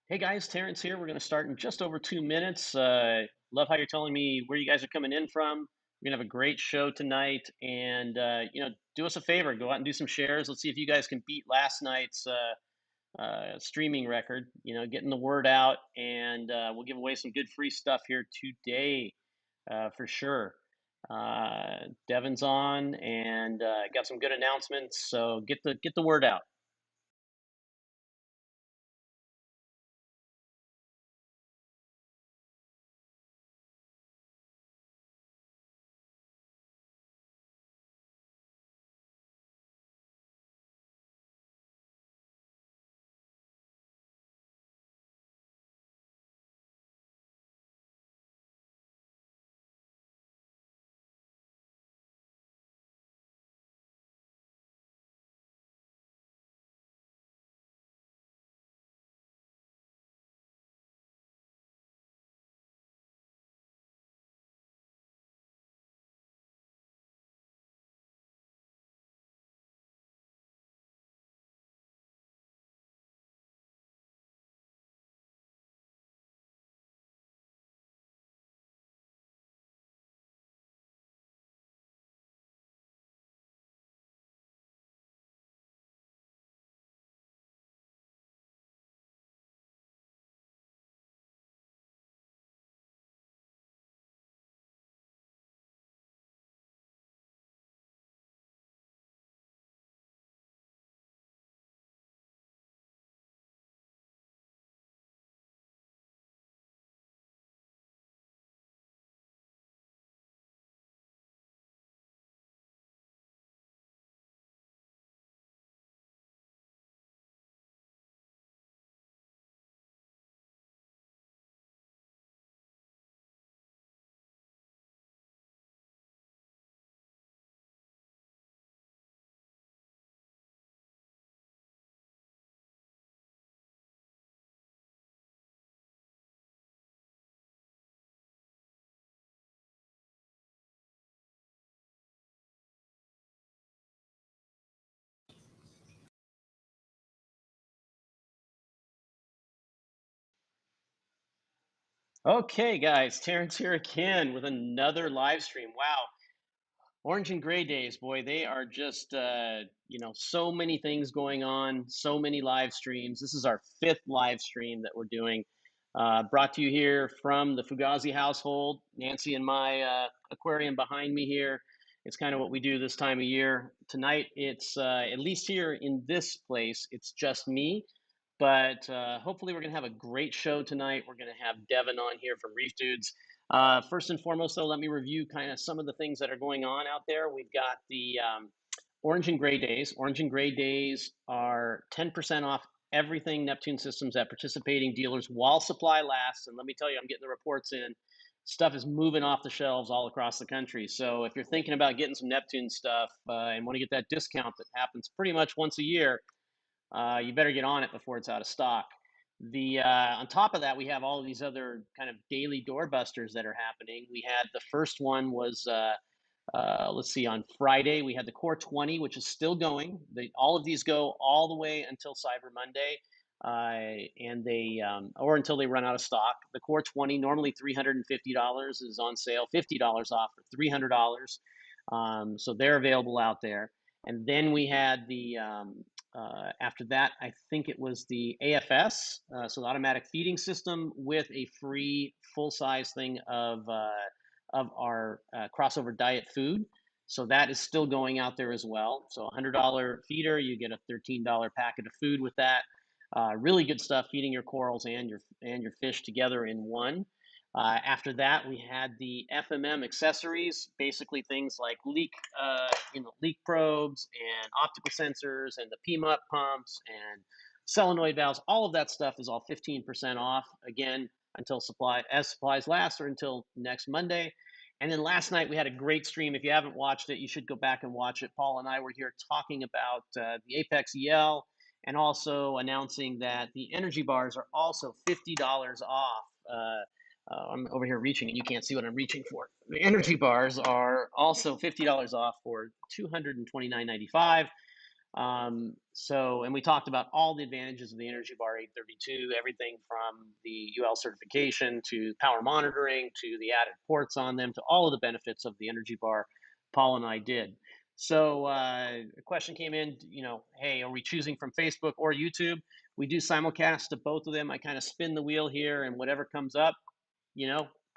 Hey guys, Terence here. We're going to start in just over 2 minutes. Love how you're telling me where you guys are coming in from. We're going to have a great show tonight, and do us a favor, go out and do some shares. Let's see if you guys can beat last night's streaming record. Getting the word out, and we'll give away some good free stuff here today, for sure. Devin's on, and got some good announcements. So get the word out. Okay, guys, Terrence here again with another live stream. Wow, orange and gray days, boy, they are just, so many things going on, so many live streams. This is our fifth live stream that we're doing, brought to you here from the Fugazi household. Nancy and my aquarium behind me here. It's kind of what we do this time of year. Tonight, it's at least here in this place, it's just me. But hopefully, we're going to have a great show tonight. We're going to have Devin on here from ReefDudes. First and foremost, though, let me review kind of some of the things that are going on out there. We've got the Orange and Gray Days. Orange and Gray Days are 10% off everything Neptune Systems at participating dealers while supply lasts. And let me tell you, I'm getting the reports in. Stuff is moving off the shelves all across the country. So if you're thinking about getting some Neptune stuff and want to get that discount that happens pretty much once a year, you better get on it before it's out of stock. The On top of that, we have all of these other kind of daily doorbusters that are happening. We had the first one was let's see, on Friday we had the Core 20, which is still going. All of these go all the way until Cyber Monday, and they or until they run out of stock. The Core 20, normally $350, is on sale, $50 off for $300. So they're available out there. And then we had the after that, I think it was the AFS, so the automatic feeding system, with a free full size thing of our crossover diet food. So that is still going out there as well. So $100 feeder, you get a $13 packet of food with that. Really good stuff, feeding your corals and your fish together in one. After that, we had the FMM accessories, basically things like leak probes and optical sensors and the PMUP pumps and solenoid valves. All of that stuff is all 15% off, again, until supplies last, or until next Monday. And then last night we had a great stream. If you haven't watched it, you should go back and watch it. Paul and I were here talking about the Apex EL, and also announcing that the energy bars are also $50 off. I'm over here reaching, and you can't see what I'm reaching for. The energy bars are also $50 off for $229.95. And we talked about all the advantages of the Energy Bar 832, everything from the UL certification to power monitoring to the added ports on them to all of the benefits of the Energy Bar. Paul and I did. So a question came in, hey, are we choosing from Facebook or YouTube? We do simulcast to both of them. I kind of spin the wheel here, and whatever comes up,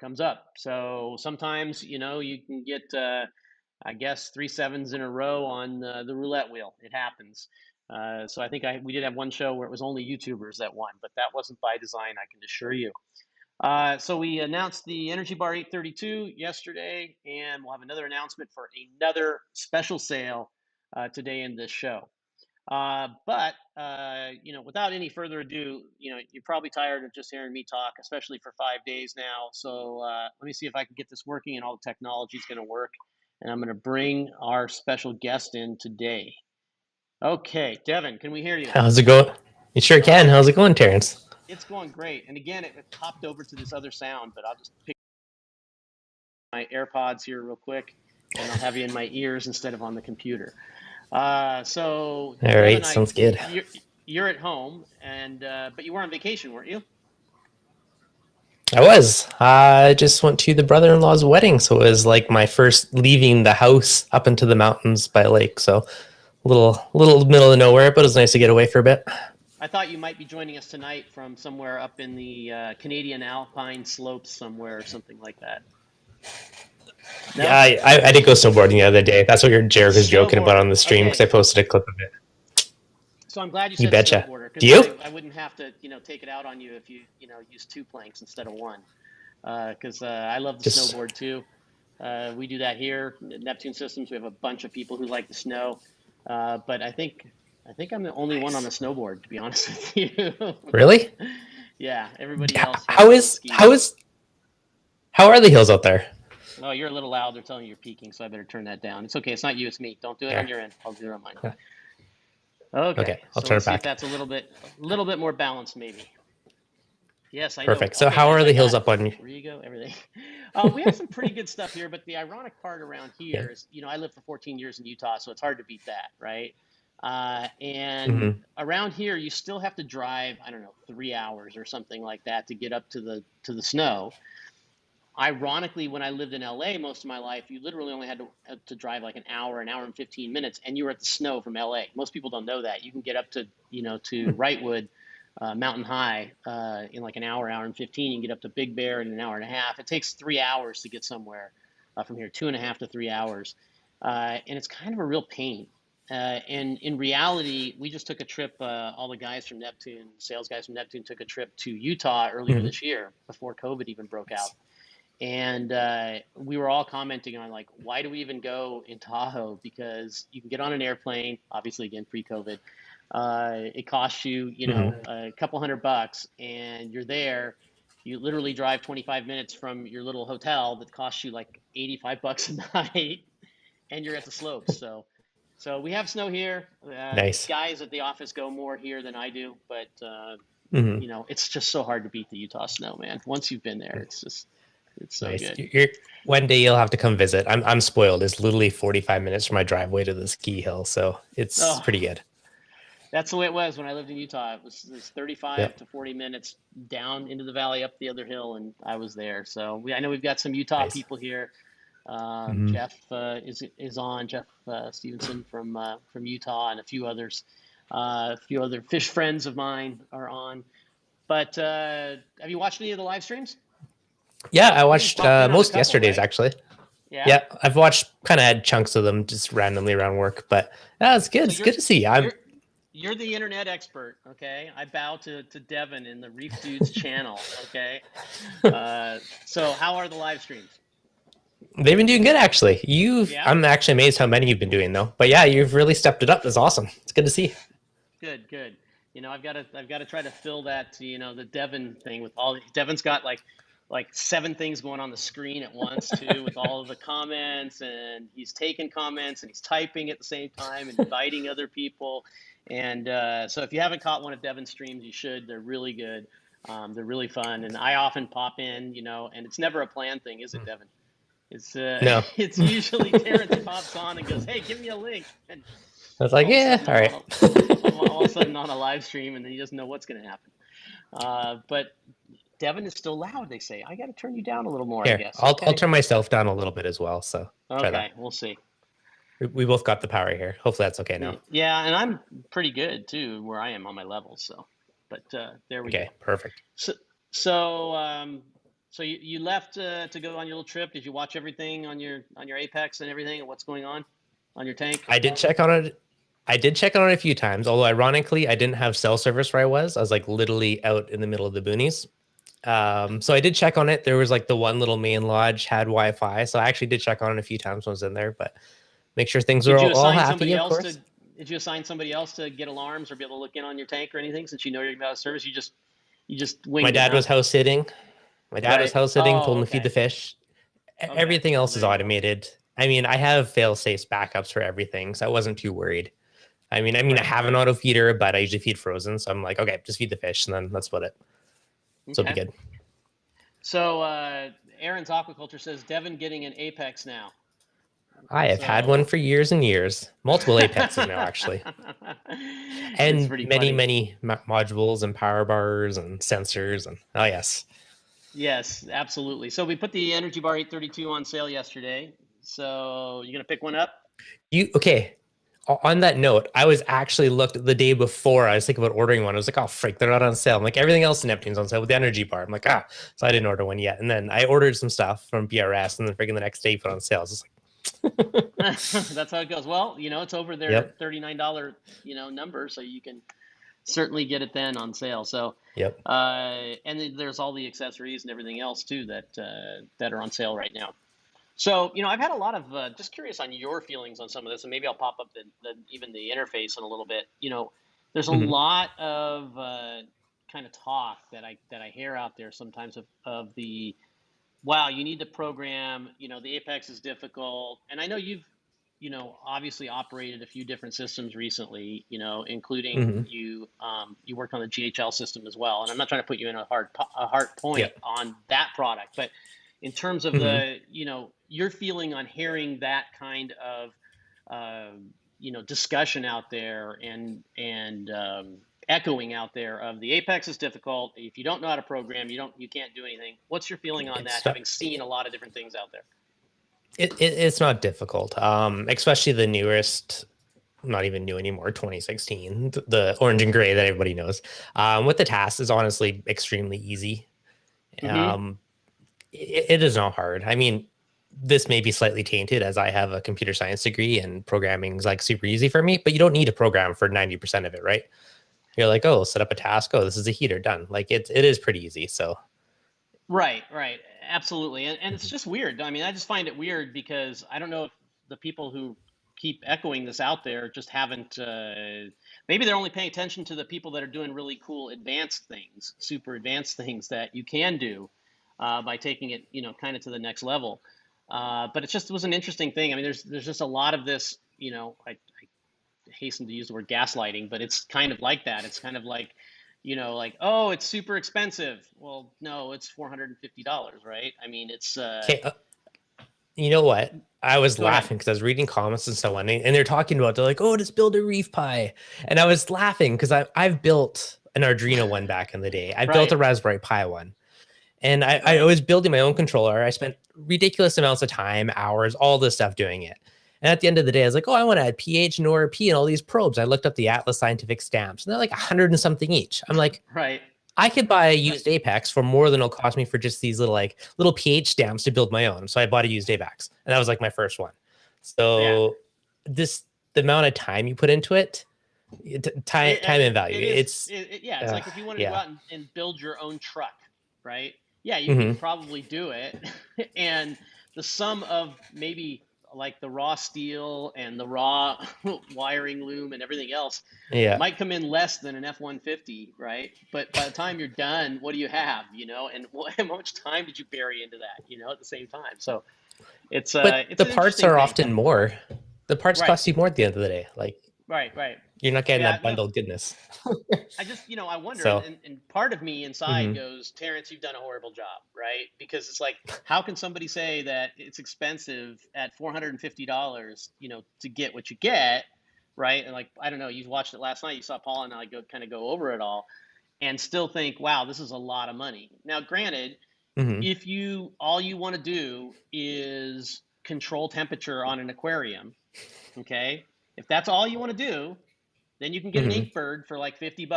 comes up. So sometimes, you can get, I guess, 3 7s in a row on the roulette wheel. It happens. So I think we did have one show where it was only YouTubers that won, but that wasn't by design, I can assure you. So we announced the Energy Bar 832 yesterday, and we'll have another announcement for another special sale today in this show. But without any further ado, you're probably tired of just hearing me talk, especially for 5 days now. So let me see if I can get this working and all the technology is going to work. And I'm going to bring our special guest in today. Okay, Deven, can we hear you? How's it going? You sure can. How's it going, Terence? It's going great. And again, it popped over to this other sound, but I'll just pick my AirPods here real quick, and I'll have you in my ears instead of on the computer. So All Devin, right, sounds good. you're at home, and but you were on vacation, weren't you? I was. I just went to the brother-in-law's wedding, so it was like my first leaving the house up into the mountains by a lake. So a little middle of nowhere, but it was nice to get away for a bit. I thought you might be joining us tonight from somewhere up in the Canadian Alpine slopes somewhere or something like that. No? Yeah, I did go snowboarding the other day. That's what your Jared was joking about on the stream because I posted a clip of it. So I'm glad you You said betcha. snowboarder, Do you? because I wouldn't have to, take it out on you if you, use 2 planks instead of 1. Because I love the snowboard too. We do that here at Neptune Systems. We have a bunch of people who like the snow, but I think I'm the only one on the snowboard, to be honest with you. Really? Yeah, everybody else How are the hills out there? Oh, you're a little loud. They're telling you you're peaking, so I better turn that down. It's okay. It's not you. It's me. Don't do it on your end. I'll do it on mine. Yeah. Okay. I'll So turn let's it see if back. that's a little bit more balanced, maybe. Yes, I know. Perfect. So Okay, how guys, are I the hills got up on you? Where you go, everything. We have some pretty good stuff here, but the ironic part around Yeah. here is, I lived for 14 years in Utah, so it's hard to beat that, right? And Mm-hmm. around here, you still have to drive, I don't know, 3 hours or something like that to get up to the snow. Ironically, when I lived in LA most of my life, you literally only had to drive like an hour and 15 minutes, and you were at the snow from LA. Most people don't know that. You can get up to, to Wrightwood, Mountain High, in like an hour and 15. You can get up to Big Bear in an hour and a half. It takes 3 hours to get somewhere from here, 2.5 to 3 hours. And it's kind of a real pain. And in reality, we just took a trip, all the guys from Neptune, sales guys from Neptune took a trip to Utah earlier Mm-hmm. this year before COVID even broke out. And we were all commenting on, like, why do we even go in Tahoe? Because you can get on an airplane, obviously, again, pre-COVID. It costs you, Mm-hmm. a couple $100, and you're there. You literally drive 25 minutes from your little hotel that costs you like $85 a night, and you're at the slopes. So we have snow here. Nice. Guys at the office go more here than I do, but Mm-hmm. it's just so hard to beat the Utah snow, man. Once you've been there, it's so Nice. good. One day you'll have to come visit. I'm spoiled. It's literally 45 minutes from my driveway to the ski hill, so it's Oh, pretty good. that's the way it was when I lived in Utah. It was 35 Yep. to 40 minutes down into the valley, up the other hill, and I was there. So I know we've got some Utah Nice. people here. Mm-hmm. Jeff is on. Jeff Stevenson from Utah, and a few others. A few other fish friends of mine are on. But have you watched any of the live streams? Yeah, I I know you watched popped in on a most couple, yesterday's right? actually. Yeah. Yeah, I've watched kind of had chunks of them just randomly around work, but yeah, it's good. So It's good to see. you're the internet expert, okay? I bow to Deven in the ReefDudes channel, okay? So how are the live streams? They've been doing good actually. Yeah, I'm actually amazed how many you've been doing though. But yeah, you've really stepped it up. It's awesome. It's good to see. good. I've got to try to fill that, the Deven thing with all. Deven's got like 7 things going on the screen at once too, with all of the comments, and he's taking comments and he's typing at the same time and inviting other people. And so if you haven't caught one of Deven's streams, you should. They're really good. They're really fun, and I often pop in, and it's never a planned thing, is it, Deven? It's No. it's usually Terrence pops on and goes, "Hey, give me a link," was like, All of a yeah, sudden all I'm right. on all of a sudden on a live stream, and then he doesn't know what's going to happen. But Devin is still loud. They say I got to turn you down a little more. I Here, guess. I'll Okay. turn myself down a little bit as well. So try that. Okay. We'll see. We both got the power here. Hopefully that's okay now. Yeah, and I'm pretty good too where I am on my levels. So, but there we Okay, go. perfect. So, so, so you left to go on your little trip. Did you watch everything on your Apex and everything, and what's going on your tank? I did check on it. I did check on it a few times, although ironically, I didn't have cell service where I was. I was like literally out in the middle of the boonies. So I did check on it. There was like the one little main lodge had Wi-Fi, so I actually did check on it a few times when I was in there. But make sure things were Did you all assign happy, somebody of else to? course. Did you assign somebody else to get alarms or be able to look in on your tank or anything? Since you know you're out of service, you just My winged it, dad huh? was house sitting. My dad was Right. house sitting, told Oh, him to feed the okay. fish. Okay. Everything Well, else is there you go. automated. I mean, I have fail-safe backups for everything, so I wasn't too worried. I mean, I Right. have an Right. auto feeder, but I usually feed frozen, so I'm like, okay, just feed the fish, and then that's about it. So it'll be Okay. good. So Aaron's aquaculture says Devin getting an Apex now. I have had one So for years and years, multiple apexes now, actually, it's and pretty many, funny. many modules and power bars and sensors, and oh yes, Yes, absolutely. So we put the Energy Bar 832 on sale yesterday. So you gonna pick one up? you okay? On that note, I was actually looked the day before. I was thinking about ordering one. I was like, oh freak, they're not on sale. I'm like, everything else in Neptune's on sale with the energy bar. I'm like, so I didn't order one yet. And then I ordered some stuff from BRS, and then freaking the next day put on sale. I was like, That's how it goes. Well, it's over their yep, $39, number, so you can certainly get it then on sale. So, yep. and then there's all the accessories and everything else too that are on sale right now. So, I've had a lot of just curious on your feelings on some of this, and maybe I'll pop up even the interface in a little bit. There's a Mm-hmm. lot of kind of talk that I hear out there sometimes of the wow, you need to program. The Apex is difficult, and I know you've obviously operated a few different systems recently. Including Mm-hmm. you worked on the GHL system as well. And I'm not trying to put you in a hard point Yep. on that product, but in terms of Mm-hmm. the your feeling on hearing that kind of discussion out there and echoing out there of the Apex is difficult. If you don't know how to program, you can't do anything. What's your feeling on that? It's not. Having seen a lot of different things out there. It's not difficult, especially the newest, not even new anymore, 2016, the orange and gray that everybody knows. With the task is honestly extremely easy. Mm-hmm. Um, it is not hard. I mean, this may be slightly tainted as I have a computer science degree and programming is like super easy for me, but you don't need to program for 90% of it, right? You're like, oh, set up a task. Oh, this is a heater done. Like it is pretty easy. So Right, right. Absolutely. And it's just weird. I mean, I just find it weird because I don't know if the people who keep echoing this out there just haven't, maybe they're only paying attention to the people that are doing really cool advanced things, super advanced things that you can do by taking it, kind of to the next level. But it was an interesting thing. I mean, there's just a lot of this, I hasten to use the word gaslighting, but it's kind of like that. It's kind of like, like, oh, it's super expensive. Well, no, it's $450, right? I mean, it's okay, you know what? I was go ahead. laughing because I was reading comments and so on, and they're talking about they're like, oh, just build a Reef Pi, and I was laughing because I've built an Arduino one back in the day. I built Right, a Raspberry Pi one, and I right, was building my own controller. I spent ridiculous amounts of time, hours, all this stuff doing it. And at the end of the day, I was like, oh, I want to add pH and ORP and all these probes. I looked up the Atlas Scientific stamps, and they're like 100 and something each. I'm like, right. I could buy a used Apex for more than it'll cost me for just these little pH stamps to build my own. So I bought a used Apex, and that was like my first one. Yeah. So the amount of time you put into it, time and value. It is, It's yeah, it's like if you wanted to go yeah. out and build your own truck, right? Yeah, you could Hmm. probably do it. And the sum of maybe like the raw steel and the raw wiring loom and everything else Yeah. might come in less than an F-150, right? But by the time you're done, what do you have, and how much time did you bury into that, at the same time? So But it's the an parts interesting are thing. often more. The parts Right, cost you more at the end of the day. Like right, right. you're not getting Yeah, that no, bundled goodness. I just, I wonder, and, So and, and part of me inside mhm. goes, Terrence, you've done a horrible job, right? Because it's like, how can somebody say that it's expensive at $450, to get what you get, right? And like, I don't know, you watched it last night, you saw Paul and I kind of go over it all and still think, wow, this is a lot of money. Now, granted, Hmm. if all you want to do is control temperature on an aquarium, okay? If that's all you want to do, then you can get an Hmm. ink bird for like $50,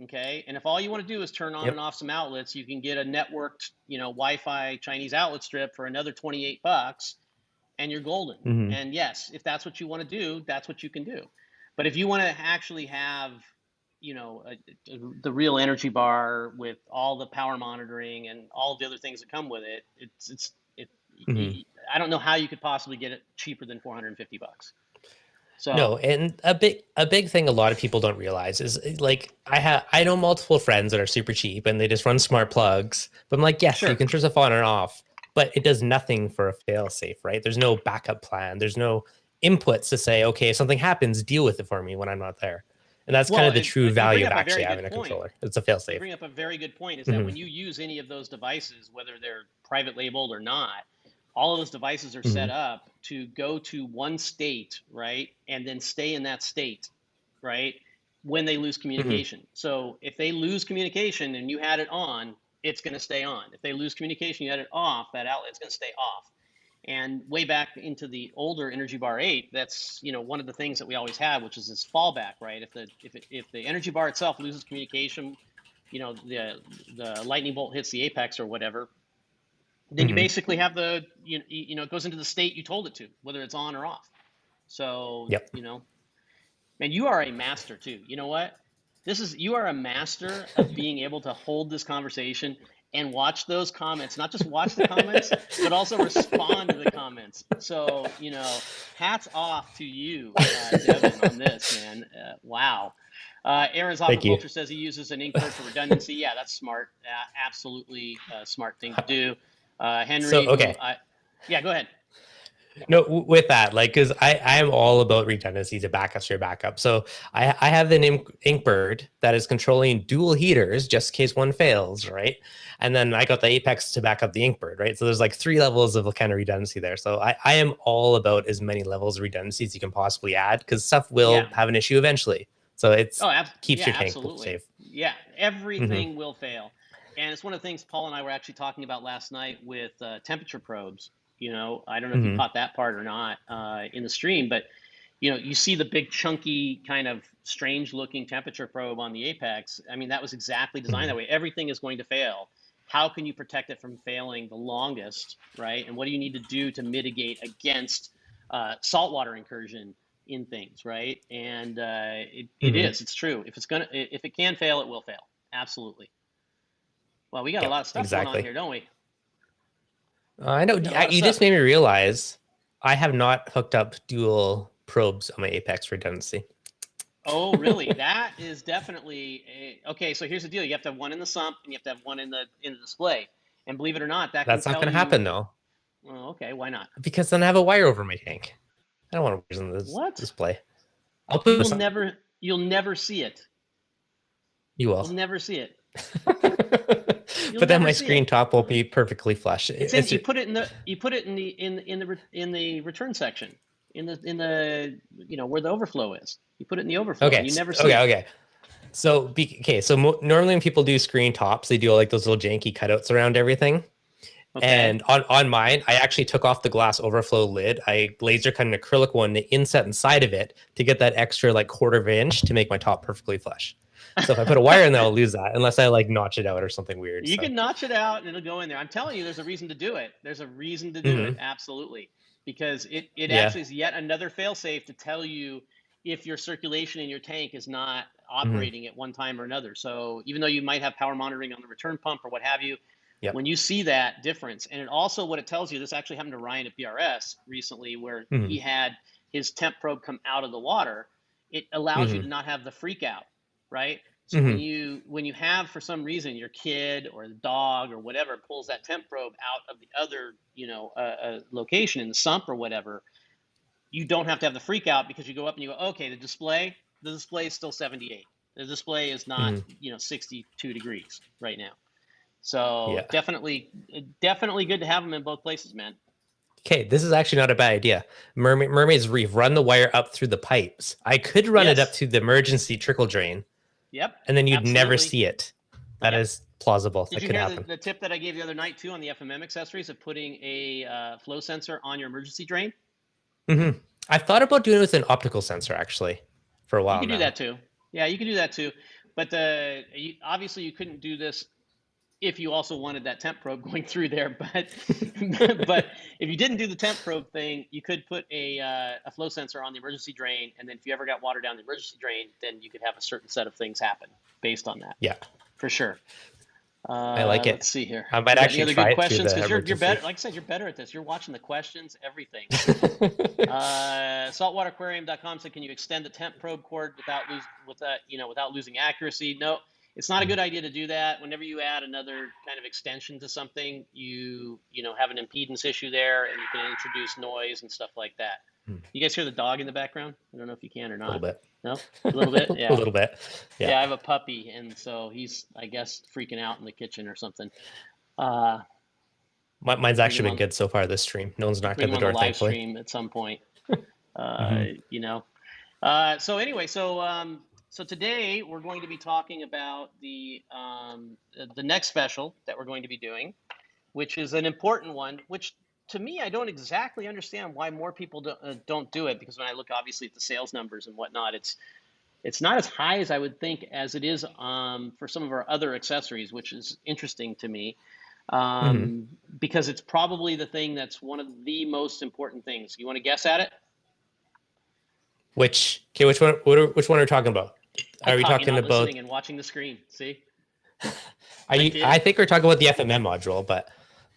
okay? And if all you want to do is turn on and Yep. off some outlets, you can get a networked, Wi-Fi Chinese outlet strip for another $28, and you're golden. Hmm. And yes, if that's what you want to do, that's what you can do. But if you want to actually have, the real energy bar with all the power monitoring and all of the other things that come with it, Hmm. I don't know how you could possibly get it cheaper than $450. So No, and a big thing a lot of people don't realize is like I know multiple friends that are super cheap and they just run smart plugs. But I'm like, yes, you sure. can turn stuff on and off, but it does nothing for a fail safe, right? There's no backup plan. There's no inputs to say, okay, if something happens, deal with it for me when I'm not there. And that's kind Well, of the true you bring value of up a actually very having good a point. controller. It's a fail You safe. bring up a very good point is that Hmm. when you use any of those devices, whether they're private labeled or not, all of those devices are Hmm. set up to go to one state, right? And then stay in that state, right? When they lose Hmm. communication. So if they lose communication and you had it on, it's going to stay on. If they lose communication, you had it off, that outlet's going to stay off. And way back into the older Energy Bar 8, that's one of the things that we always had, which is this fallback, right? If the Energy Bar itself loses communication, the lightning bolt hits the apex or whatever, then you Hmm. basically have it goes into the state you told it to, whether it's on or off. So Yep. man, you are a master too. You know what? You are a master of being able to hold this conversation and watch those comments, not just watch the comments, but also respond to the comments. So, hats off to you, Devin, on this, man. Wow. Aaron's Thank you. Aquaculture says he uses an ink bird for redundancy. Yeah, that's smart. Absolutely a smart thing to do. So Henry, okay, yeah, go ahead. no, with that, like, because I am all about redundancy to back us your backup. So I have an Inkbird that is controlling dual heaters just in case one fails, right? And then I got the Apex to back up the Inkbird, right? So there's like three levels of kind of redundancy there. So I am all about as many levels of redundancy as you can possibly add because stuff will Yeah. have an issue eventually. So it's Oh, keeps yeah, your tank absolutely. safe. Yeah, Hmm. everything will fail. And it's one of the things Paul and I were actually talking about last night with temperature probes. I don't know if you Hmm. caught that part or not in the stream, but you see the big chunky kind of strange looking temperature probe on the apex. I mean, that was exactly designed Hmm. that way. Everything is going to fail. How can you protect it from failing the longest, right? And what do you need to do to mitigate against saltwater incursion in things, right? And Hmm. it's true. If it can fail, it will fail. Absolutely. Well, we got a Yep, lot of stuff going on exactly. here, don't we? I know We got a lot of you just stuff. made me realize I have not hooked up dual probes on my Apex redundancy. Oh, really? That is definitely okay. So here's the deal: you have to have one in the sump, and you have to have one in the display. And believe it or not, that can That's not tell going to you. happen though, Well, okay, why not? because then I have a wire over my tank. I don't want wires in this What? display. I'll put this. You'll never see it. You will. You'll never see it. You'll But then never my see screen it. top will be perfectly flush. It's in. It's You put it in the. You put it in the return section, in the where the overflow is. You put it in the overflow, and okay. you never see Okay. it. Okay. So okay. So normally when people do screen tops, they do like those little janky cutouts around everything. Okay. And on mine, I actually took off the glass overflow lid. I laser cut an acrylic one, the inset inside of it to get that extra like quarter of an inch to make my top perfectly flush. So if I put a wire in there, I'll lose that unless I like notch it out or something weird. You So can notch it out and it'll go in there. I'm telling you, there's a reason to do it. There's a reason to do it, mhm. absolutely, because it Yeah. actually is yet another fail-safe to tell you if your circulation in your tank is not Hmm. operating at one time or another. So even though you might have power monitoring on the return pump or what have you, Yep. when you see that difference, and it also what it tells you, this actually happened to Ryan at BRS recently, where he Hmm. had his temp probe come out of the water. It allows you Hmm. to not have the freak out, right? So Hmm. when you have for some reason your kid or the dog or whatever pulls that temp probe out of the other location in the sump or whatever, you don't have to have the freak out because you go up and you go, okay, the display is still 78. The display is not Hmm. 62 degrees right now. So Yeah. definitely good to have them in both places, man. Okay, this is actually not a bad idea. Mermaid's Reef, run the wire up through the pipes. I could run it up Yes. to the emergency trickle drain, Yep. and then you'd never Absolutely. see it. That Yep. is plausible. Did That you could hear happen. the tip that I gave the other night too on the FMM accessories of putting a flow sensor on your emergency drain? I've thought about doing it with an optical sensor actually for a You while can do now. that too. Yeah, you can do that too. But obviously you couldn't do this if you also wanted that temp probe going through there. But but if you didn't do the temp probe thing, you could put a flow sensor on the emergency drain, and then if you ever got water down the emergency drain, then you could have a certain set of things happen based on that, Yeah, for sure. I like it. Let's see here. I might You got any actually other try good it through questions? the Because you're better. emergency. Like I said, you're better at this. You're watching the questions, everything. Saltwateraquarium.com said, can you extend the temp probe cord without losing accuracy? No, it's not a good idea to do that. Whenever you add another kind of extension to something, you have an impedance issue there, and you can introduce noise and stuff like that. You guys hear the dog in the background? I don't know if you can or A little not. bit. No, a little bit. A Yeah. little bit. Yeah. Yeah, I have a puppy, and so he's, I guess, freaking out in the kitchen or something. Uh, Mine's bring him actually been on, good so far this stream. No one's knocked bring at him the on the door, live thankfully. stream at some point. hmm You know. So anyway, so today we're going to be talking about the next special that we're going to be doing, which is an important one. Which to me, I don't exactly understand why more people don't do it, because when I look obviously at the sales numbers and whatnot, it's not as high as I would think as it is for some of our other accessories, which is interesting to me, hmm because it's probably the thing that's one of the most important things. You want to guess at it? Which which one? Which one are we talking about? I Are we caught you talking not about? listening and watching the screen. See, Are I you? did. I think we're talking about the FMM module, but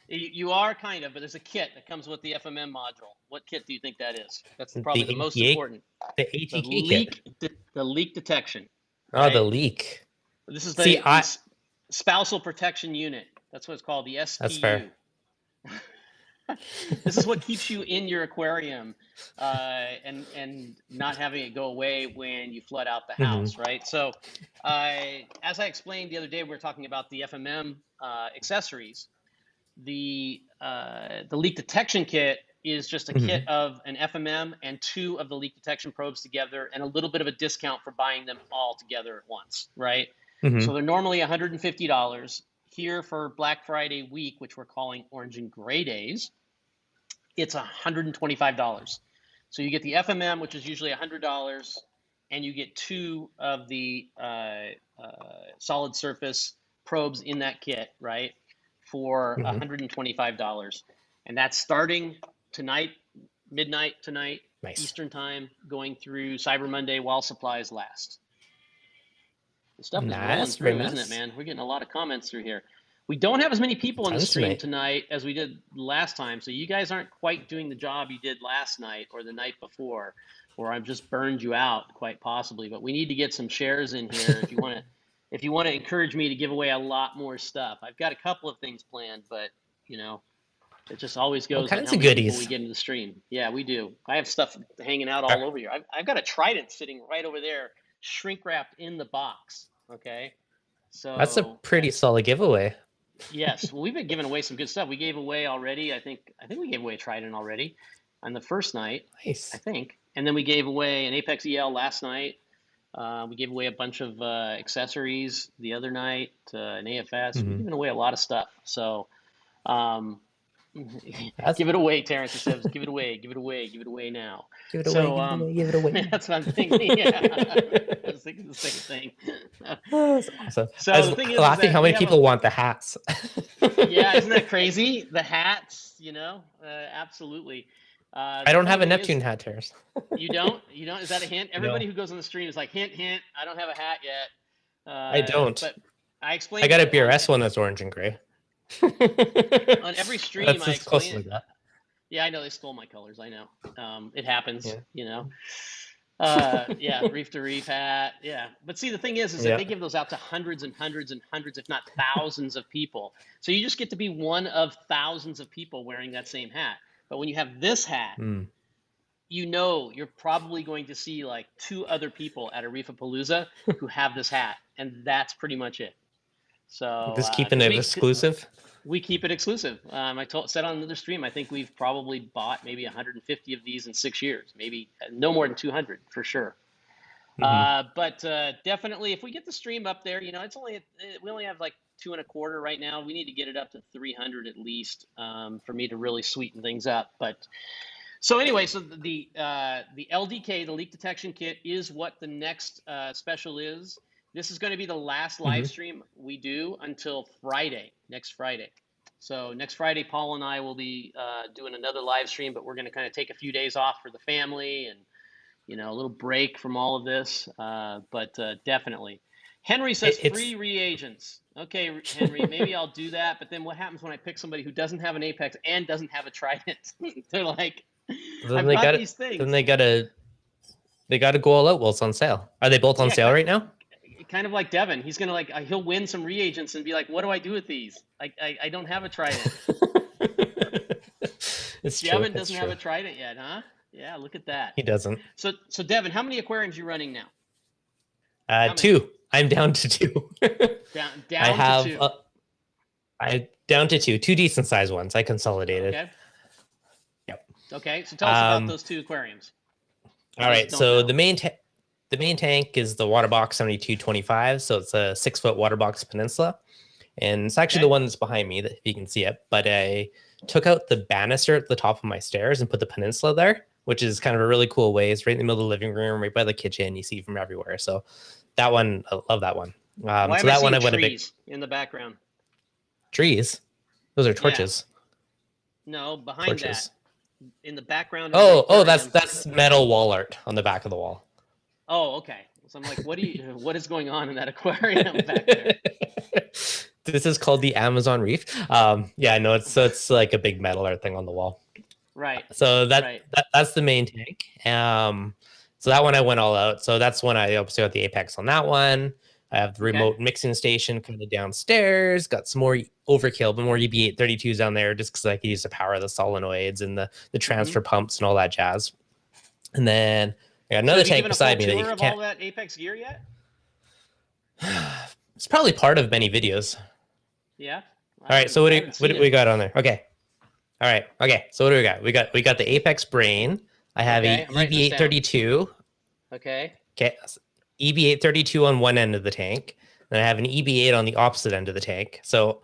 You are kind of, but there's a kit that comes with the FMM module. What kit do you think that is? That's the probably the most ATA, important. the The ATK kit. leak, the leak detection, Oh, the right? leak. This is See, the spousal protection unit. That's what it's called, the that's fair. SPU. This is what keeps you in your aquarium and not having it go away when you flood out the hmm house, right? So, as I explained the other day, we were talking about the FMM accessories. The leak detection kit is just a hmm kit of an FMM and 2 of the leak detection probes together, and a little bit of a discount for buying them all together at once, right? hmm So they're normally $150. Here for Black Friday week, which we're calling Orange and Gray Days, it's $125. So you get the FMM, which is usually $100, and you get 2 of the solid surface probes in that kit, right, for hmm $125. And that's starting tonight, midnight tonight, Nice. Eastern time, going through Cyber Monday while supplies last. The stuff is rolling Nice. Very through, isn't it, nice. man? We're getting a lot of comments through here. We don't have as many people in the Tons stream tonight. tonight as we did last time, so you guys aren't quite doing the job you did last night or the night before, or I've just burned you out quite possibly. But we need to get some shares in here if you want to. If you want to encourage me to give away a lot more stuff, I've got a couple of things planned, but it just always All goes on kinds how of many people we goodies. get in the stream. Yeah, we do. I have stuff hanging out Uh, all over here. I've got a trident sitting right over there, shrink wrapped in the box. Okay. That's a So pretty solid giveaway. yes, well, we've been giving away some good stuff. We gave away already. I think we gave away a trident already on the first night, I Nice. think, and then we gave away an Apex EL last night. We gave away a bunch of accessories the other night, an AFS. We've hmm given away a lot of stuff. So um, That's give it away, Terrence. It says, give it away, give it away, give it away now. give it away. So Give it away. Give it away. that's what I'm thinking. Yeah, I was thinking the same thing. Oh, that's awesome. I So the was thing is laughing that how we many have a people want the hats. yeah, isn't that crazy? The hats, absolutely. I The don't funny have a thing is, Neptune hat, Terrace. you don't, you don't. Is that a hint? Everybody No, who goes on the stream is like, hint, hint. I don't have a hat yet. I don't. But I I explained got a it BRS one that's orange and gray. on every stream. That's I as close explain as I it. got. Yeah, I know they stole my colors. I know. It happens. Yeah. Yeah, reef to reef hat. Yeah, but see, the thing is that Yeah. they give those out to hundreds and hundreds and hundreds, if not thousands, of people. So you just get to be one of thousands of people wearing that same hat. But when you have this hat, Mm. you're probably going to see like 2 other people at a Reefapalooza who have this hat, and that's pretty much it. So Just keeping because it exclusive. we keep it exclusive. Said on another stream, I think we've probably bought maybe 150 of these in 6 years, maybe no more than 200 for sure. Hmm. But definitely, if we get the stream up there, it's only we only have like 2.25 right now. We need to get it up to 300 at least for me to really sweeten things up. But so anyway, so the LDK, the leak detection kit, is what the next special is. This is going to be the last live Hmm. stream we do until Friday, next Friday. So next Friday, Paul and I will be doing another live stream, but we're going to kind of take a few days off for the family and a little break from all of this. But definitely. Henry says It's free reagents. Okay, Henry, maybe I'll do that. But then what happens when I pick somebody who doesn't have an Apex and doesn't have a Trident? They're like, then I've they got got it. these Then things. they got to go all out while it's on sale. Are they both on Yeah, sale right now? kind of like Deven. He's gonna he'll win some reagents and be like, what do I do with these? I don't have a Trident. It's true. Deven It's doesn't have true. a Trident yet, huh? Yeah, look at that. He doesn't. So Deven, how many aquariums are you running now? How many? Two. I'm down to two. Down I down to have two. I down to two decent sized ones. I consolidated. Okay. Yep. Okay. So tell us about Um, those two aquariums. For all those that right. don't So know. the main tank is the water box 7225. So it's a 6 foot water box peninsula, and it's actually the Okay. one that's behind me, if you can see it. But I took out the banister at the top of my stairs and put the peninsula there, which is kind of a really cool way. It's right in the middle of the living room, right by the kitchen. You see from everywhere. So that one, I love that one. Why So am I that one seeing I went a bit trees in the background? trees. Those are Yeah. torches. No, behind that. Torches. In the background of the Oh, that's aquarium. that's metal wall art on the back of the wall. Oh, okay. So I'm like, what is going on in that aquarium back there? This is called the Amazon Reef. Yeah, no, it's like a big metal art thing on the wall. Right. So Right. that's the main tank. So that one I went all out. So that's when I obviously got the Apex on that one. I have the Okay. remote mixing station kind of downstairs. Got some more overkill, but more EB832s down there just because I could use the power of the solenoids and the transfer pumps and all that jazz. And then I got So another have you tank given a full beside me that tour you of all can't. that Apex gear yet? It's probably part of many videos. Yeah. All right, so I haven't what seen do we it. got on there? Okay. All right. Okay. So what do we got? We got the Apex Brain. I have Okay, a I'm writing this down. EB832. Okay. Okay. EB832 on one end of the tank. Then I have an EB8 on the opposite end of the tank. So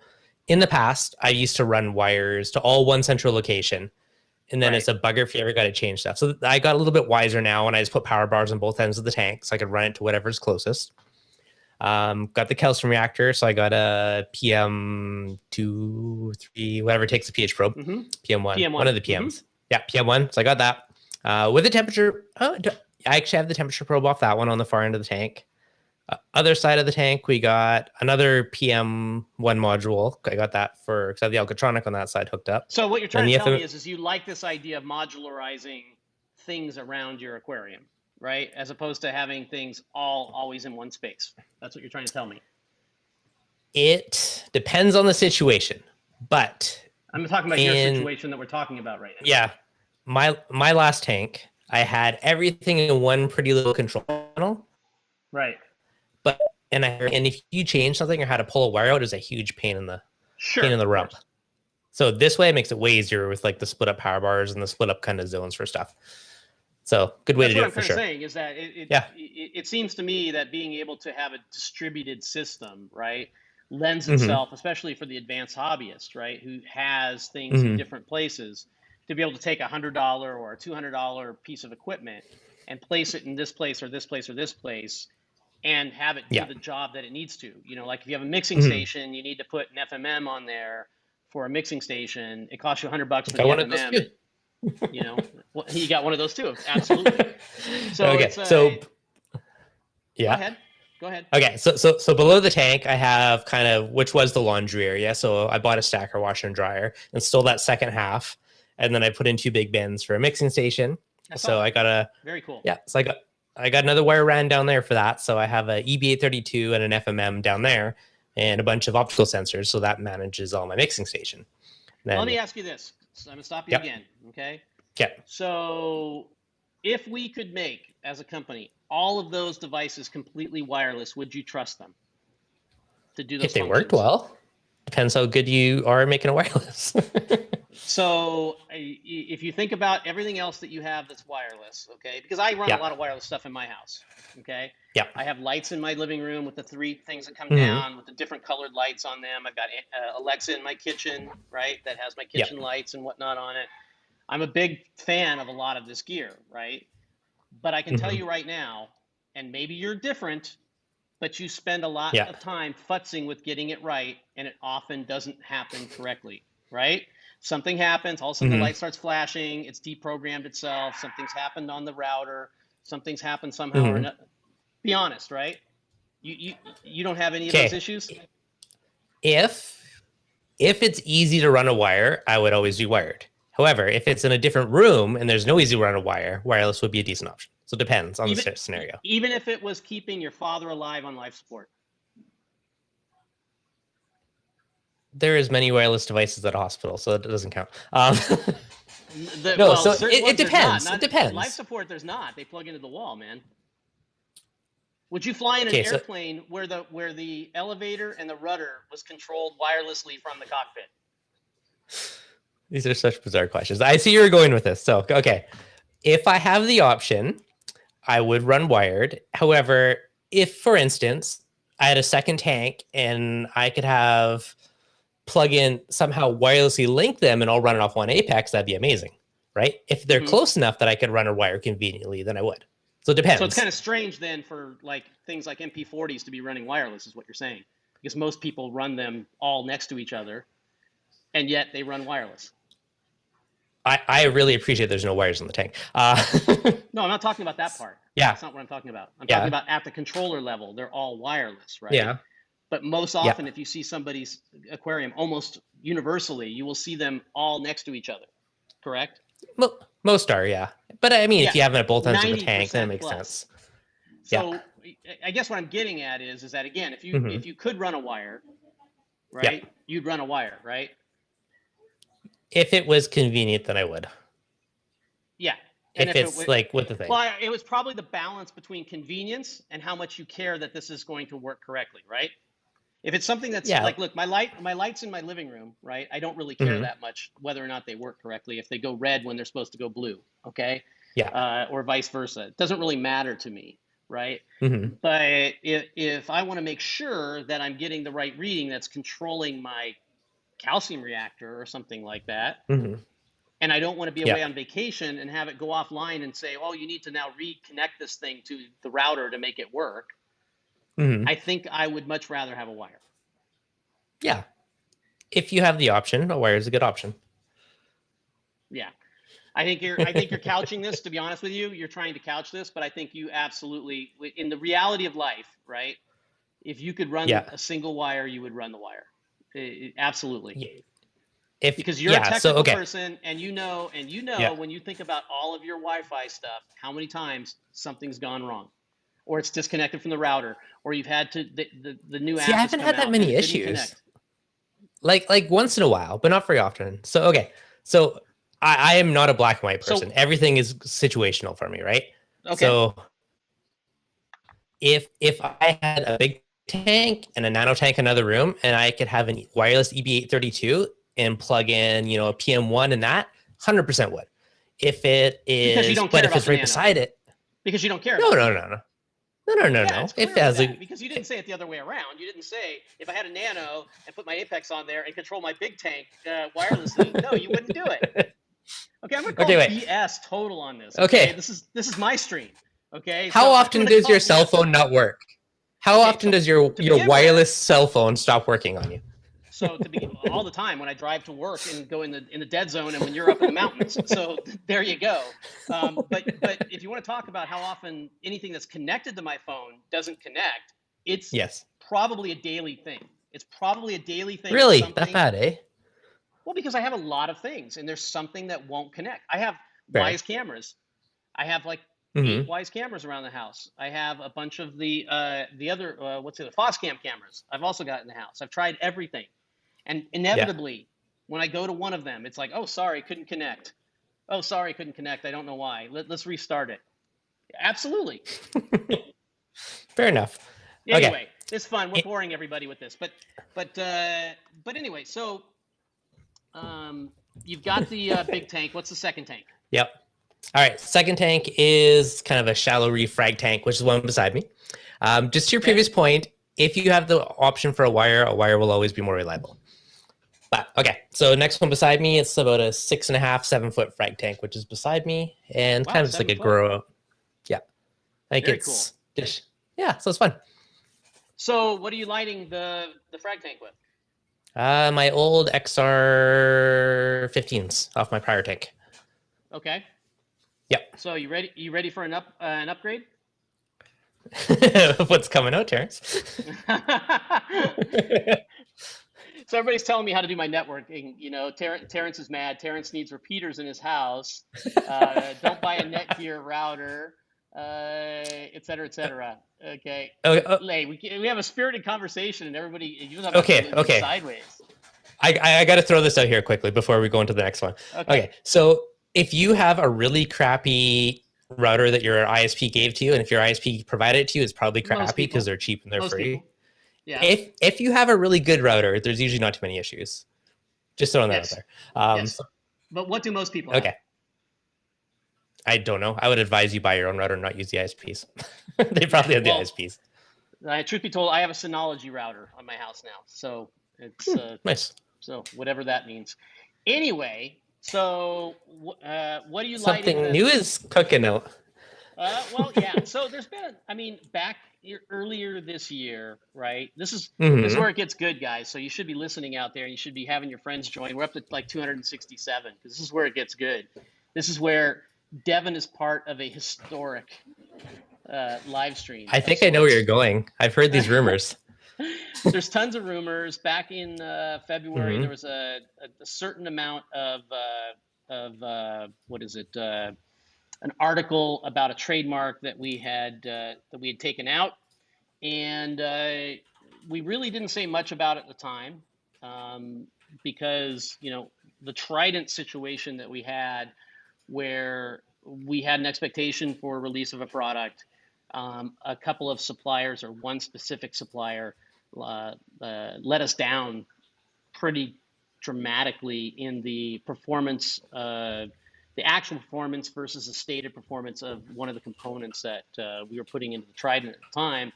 in the past, I used to run wires to all one central location. And then Right. it's a bugger if you ever got to change stuff. So I got a little bit wiser now, and I just put power bars on both ends of the tank so I could run it to whatever's closest. Got the calcium reactor, so I got a PM 2, 3, whatever takes the pH probe. PM1, PM1. one of the PMs. Yeah, PM1. So I got that. With the temperature, I actually have the temperature probe off that one on the far end of the tank. Other side of the tank, we got another PM1 module. I got that because I have the Alcatronic on that side hooked up. So what you're trying And to the tell me is you like this idea of modularizing things around your aquarium, right? As opposed to having things always in one space. That's what you're trying to tell me. It depends on the situation, but I'm talking about your situation that we're talking about right now. Yeah, my last tank, I had everything in one pretty little control panel. Right. But and if you change something or how to pull a wire out, is a huge pain in the rump. So this way it makes it way easier with like the split up power bars and the split up kind of zones for stuff. So good way to do it for sure. That's what I'm saying is that it seems to me that being able to have a distributed system, right, lends itself, especially for the advanced hobbyist, right, who has things in different places, to be able to take $100 or a $200 piece of equipment and place it in this place or this place or this place, and have it do the job that it needs to. Like if you have a mixing station, you need to put an FMM on there for a mixing station. It costs you $100 for the FMM. You got one of those too. Absolutely. So okay. Yeah. Go ahead. Okay. So below the tank, I have kind of, which was the laundry area. So I bought a stacker washer and dryer and stole that second half. And then I put in 2 big bins for a mixing station. I got very cool. Yeah. So I got another wire ran down there for that. So I have a EB832 and an FMM down there and a bunch of optical sensors. So that manages all my mixing station. Then, let me ask you this. So I'm going to stop you again. Okay. Yeah. So if we could make, as a company, all of those devices completely wireless, would you trust them? to do those If they worked functions. well, depends how good you are making a wireless. So if you think about everything else that you have that's wireless, okay, because I run a Yeah. lot of wireless stuff in my house, okay. Yeah. I have lights in my living room with the 3 things that come Hmm. down with the different colored lights on them. I've got Alexa in my kitchen, right, that has my Yeah. kitchen lights and whatnot on it. I'm a big fan of a lot of this gear, right? But I can tell Hmm. you right now, and maybe you're different, but you spend a lot Yeah. of time futzing with getting it right, and it often doesn't happen correctly, right? Something happens, all of a sudden the Hmm. light starts flashing, it's deprogrammed itself, something's happened on the router, something's happened somehow or Hmm. another. Be honest, right? You don't have any of those Okay. issues? If it's easy to run a wire, I would always do wired. However, if it's in a different room and there's no easy to run a wire, wireless would be a decent option. So it depends on the Even scenario. even if it was keeping your father alive on life support. There is many wireless devices at a hospital, so it doesn't count. No, Well, so certain it ones there's not. depends. It Not life depends. support. There's not. They plug into the wall, man. Would you fly in an Okay, so airplane where the elevator and the rudder was controlled wirelessly from the cockpit? these are such bizarre questions. I see you're going with this. So, okay. If I have the option, I would run wired. However, if, for instance, I had a second tank and I could have plug in somehow wirelessly link them and I'll run it off one Apex, that'd be amazing, right? If they're Hmm. close enough that I could run a wire conveniently, then I would. So it So it's kind depends. of strange then for like things like MP40s to be running wireless, is what you're saying, because most people run them all next to each other, and yet they run wireless. I really appreciate there's no wires in the tank. No, I'm not talking about that part. Yeah, That's not what I'm talking about. I'm talking yeah, about at the controller level, they're all wireless, right? yeah, But most yeah. often, if you see somebody's aquarium, almost universally, you will see them all next to each other. Correct? Most are, yeah. But I mean, if Yeah, you have it at both ends of the tank, then it 90% makes plus. sense. Yeah. So I guess what I'm getting at is that again, if you Hmm. if you could run a wire, Yeah. right, you'd run a wire, right? If it was convenient, then I would. Yeah. And If if it it's would, like what the thing. well, it was probably the balance between convenience and how much you care that this is going to work correctly, right? If it's something that's Yeah. like, look, my lights in my living room, right? I don't really care Hmm. that much whether or not they work correctly. If they go red when they're supposed to go blue, okay, Yeah. or vice versa, it doesn't really matter to me, right? Hmm. But if I want to make sure that I'm getting the right reading that's controlling my calcium reactor or something like that, Hmm. and I don't want to be Yeah. away on vacation and have it go offline and say, oh, you need to now reconnect this thing to the router to make it work, Hmm. I think I would much rather have a wire. Yeah. If you have the option, a wire is a good option. Yeah. I think you're couching this, to be honest with you. You're trying to couch this, but I think you absolutely, in the reality of life, right? If you could run Yeah. a single wire, you would run the wire. Absolutely. Yeah. If Because you're a yeah, so technical okay. person, and Yeah. when you think about all of your Wi-Fi stuff, how many times something's gone wrong, or it's disconnected from the router, or you've had to the new See, I app has haven't come had that out and many it didn't issues. connect. Like once in a while, but not very often. So okay. So I am not a black and white person. So Everything is situational for me, right? okay, So if I had a big tank and a nano tank in another room and I could have a wireless EB832 and plug in, a PM1 and that, 100% would. If it because you is, don't but care if about it's the right nano, beside it, because you don't care no, about the no, no, nano. no. No, no, no, Yeah, no. it's If it clearly has that a, because you didn't say it the other way around. You didn't say if I had a nano and put my Apex on there and control my big tank wirelessly. No, you wouldn't do it. Okay, I'm gonna call okay, wait. BS total on this. Okay, Okay. this is my stream. Okay, How so I'm often gonna does call your cell BS. phone not work? How Okay, often so does your to your begin with, wireless cell phone stop working on you? so to begin all the time when I drive to work and go in the dead zone and when you're up in the mountains. So there you go. But if you want to talk about how often anything that's connected to my phone doesn't connect, it's Yes. probably a daily thing. It's probably a daily thing of Really? That something. bad, eh? Well, because I have a lot of things and there's something that won't connect. I have Fair. Wise cameras. I have like eight Mm-hmm. Wise cameras around the house. I have a bunch of the other what's it, the Foscam cameras. I've also got in the house. I've tried everything, and Yeah. inevitably, when I go to one of them, it's like, oh, sorry, couldn't connect. Oh, sorry, couldn't connect. I don't know why. Let's restart it. Absolutely. Fair enough. Okay. Anyway, It's fun. We're It, boring everybody with this, but anyway. So um, you've got the big tank. What's the second tank? yep. All right. Second tank is kind of a shallow reef frag tank, which is one beside me. Just to your Okay. previous point, if you have the option for a wire will always be more reliable. But okay, so next one beside me, it's about a 6.5, 7 foot frag tank, which is beside me, and Wow, kind of just like 7 foot. grow. Yeah, like Very cool. it's just yeah, so it's fun. So what are you lighting the frag tank with? My old XR 15s off my prior tank. Okay. Yep. So you ready? You ready for an upgrade? What's coming out, Terrence? So everybody's telling me how to do my networking. You know, Terrence is mad. Terrence needs repeaters in his house. Don't buy a Netgear router, et cetera, et cetera. Okay. Okay, Lay, we have a spirited conversation, and everybody, you talk about okay, something that moves okay. sideways. I got to throw this out here quickly before we go into the next one. Okay. Okay, so if you have a really crappy router that your ISP gave to you, and if your ISP provided it to you, it's probably Most crappy because people. they're cheap and they're Most free. people. Yeah. If you have a really good router, there's usually not too many issues. Just throwing that out Yes. there. Yes. But what do most people have? Okay. I don't know. I would advise you buy your own router and not use the ISPs. They Yeah. probably have the Well, ISPs. truth be told, I have a Synology router on my house now, so it's Nice. so whatever that means. Anyway, so what are you lighting Something the? new is cooking out. Well, yeah. So there's been, I mean, back earlier this year, right? This is Mm-hmm. where it gets good, guys. So you should be listening out there, and you should be having your friends join. We're up to like 267 because this is where it gets good. This is where Devin is part of a historic live stream I of think I know where you're sorts. going. I've heard these rumors. There's tons of rumors. Back in February, there Mm-hmm. was a certain amount of what is it? An article about a trademark that we had taken out, and we really didn't say much about it at the time, um, because the Trident situation that we had, where we had an expectation for release of a product. A couple of suppliers, or one specific supplier, let us down pretty dramatically in the performance, the actual performance versus the stated performance of one of the components that we were putting into the Trident at the time.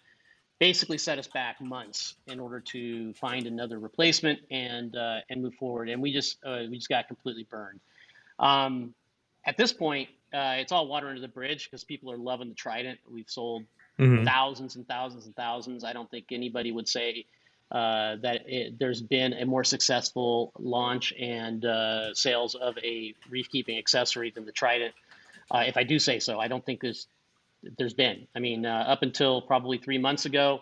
Basically, set us back months in order to find another replacement and move forward. And we just got completely burned. Um, at this point, it's all water under the bridge because people are loving the Trident. We've sold Mm-hmm. thousands and thousands and thousands. I don't think anybody would say there's been a more successful launch and sales of a reef keeping accessory than the Trident. If I do say so, I don't think there's been. I mean, up until probably 3 months ago,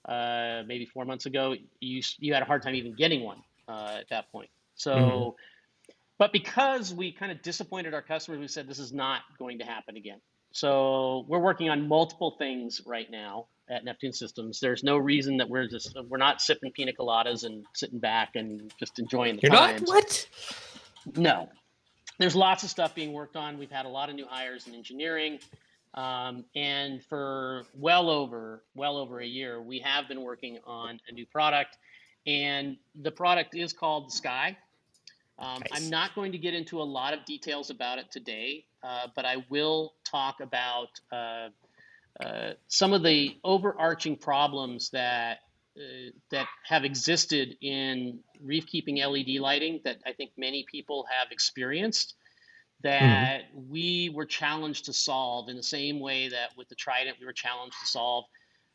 maybe 4 months ago, you had a hard time even getting one at that point. Mm-hmm. So, but because we kind of disappointed our customers, we said this is not going to happen again. So we're working on multiple things right now at Neptune Systems. There's no reason that we're not sipping pina coladas and sitting back and just enjoying the You're not times. what? No, there's lots of stuff being worked on. We've had a lot of new hires in engineering, and for well over a year, we have been working on a new product, and the product is called the Sky. I'm Nice. not going to get into a lot of details about it today, but I will talk about some of the overarching problems that have existed in reef keeping LED lighting that I think many people have experienced, Mm-hmm. that we were challenged to solve in the same way that with the Trident we were challenged to solve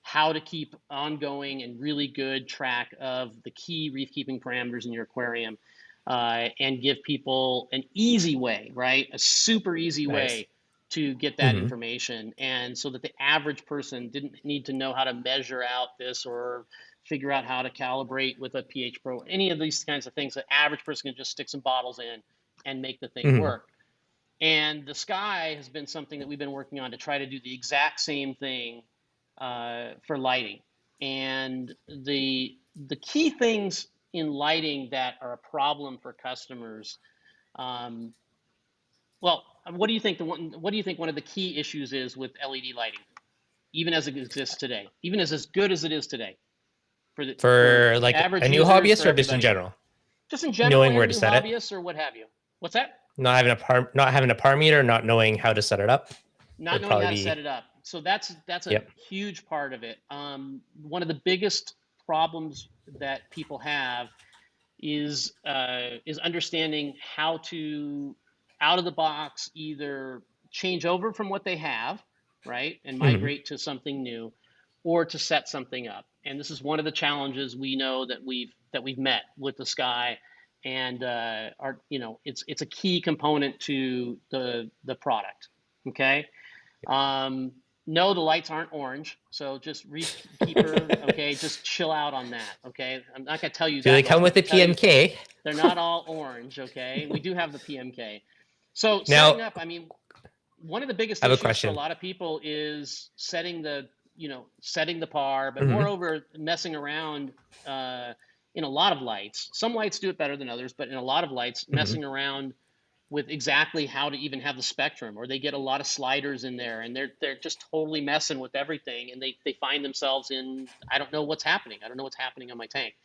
how to keep ongoing and really good track of the key reef keeping parameters in your aquarium, and give people an easy way, right? A super easy Nice. way to get that Mm-hmm. information. And so that the average person didn't need to know how to measure out this or figure out how to calibrate with a pH probe, any of these kinds of things. The average person can just stick some bottles in and make the thing Mm-hmm. work. And the Sky has been something that we've been working on to try to do the exact same thing for lighting. And the key things in lighting that are a problem for customers. Um, well, what do you think one of the key issues is with LED lighting, even as it exists today, even as good as it is today? for For like a average new users, hobbyist for or just in everybody, general? just in general, Knowing and where to new set it? hobbyists or what have you. What's that? Not having a par meter, not knowing how to set it up Not would knowing probably how to set be, it up. So that's a yep. huge part of it. One of the biggest problems that people have is understanding how to out of the box either change over from what they have, right, and Hmm. migrate to something new, or to set something up. And this is one of the challenges we know that we've met with the Sky, and our it's a key component to the product. Okay. Um, no, the lights aren't orange, so just Reef Keeper, okay, just chill out on that, okay? I'm not gonna tell you Do they that, but I'm come with gonna the tell you PMK? they're not all orange, okay? We do have the PMK. So Now, setting up, I mean, one of the biggest I have a issues for a question. lot of people is setting the par, but Hmm. moreover, messing around uh, in a lot of lights. Some lights do it better than others, but in a lot of lights, Hmm. messing around with exactly how to even have the spectrum, or they get a lot of sliders in there and they're just totally messing with everything, and they find themselves in, I don't know what's happening. I don't know what's happening on my tank.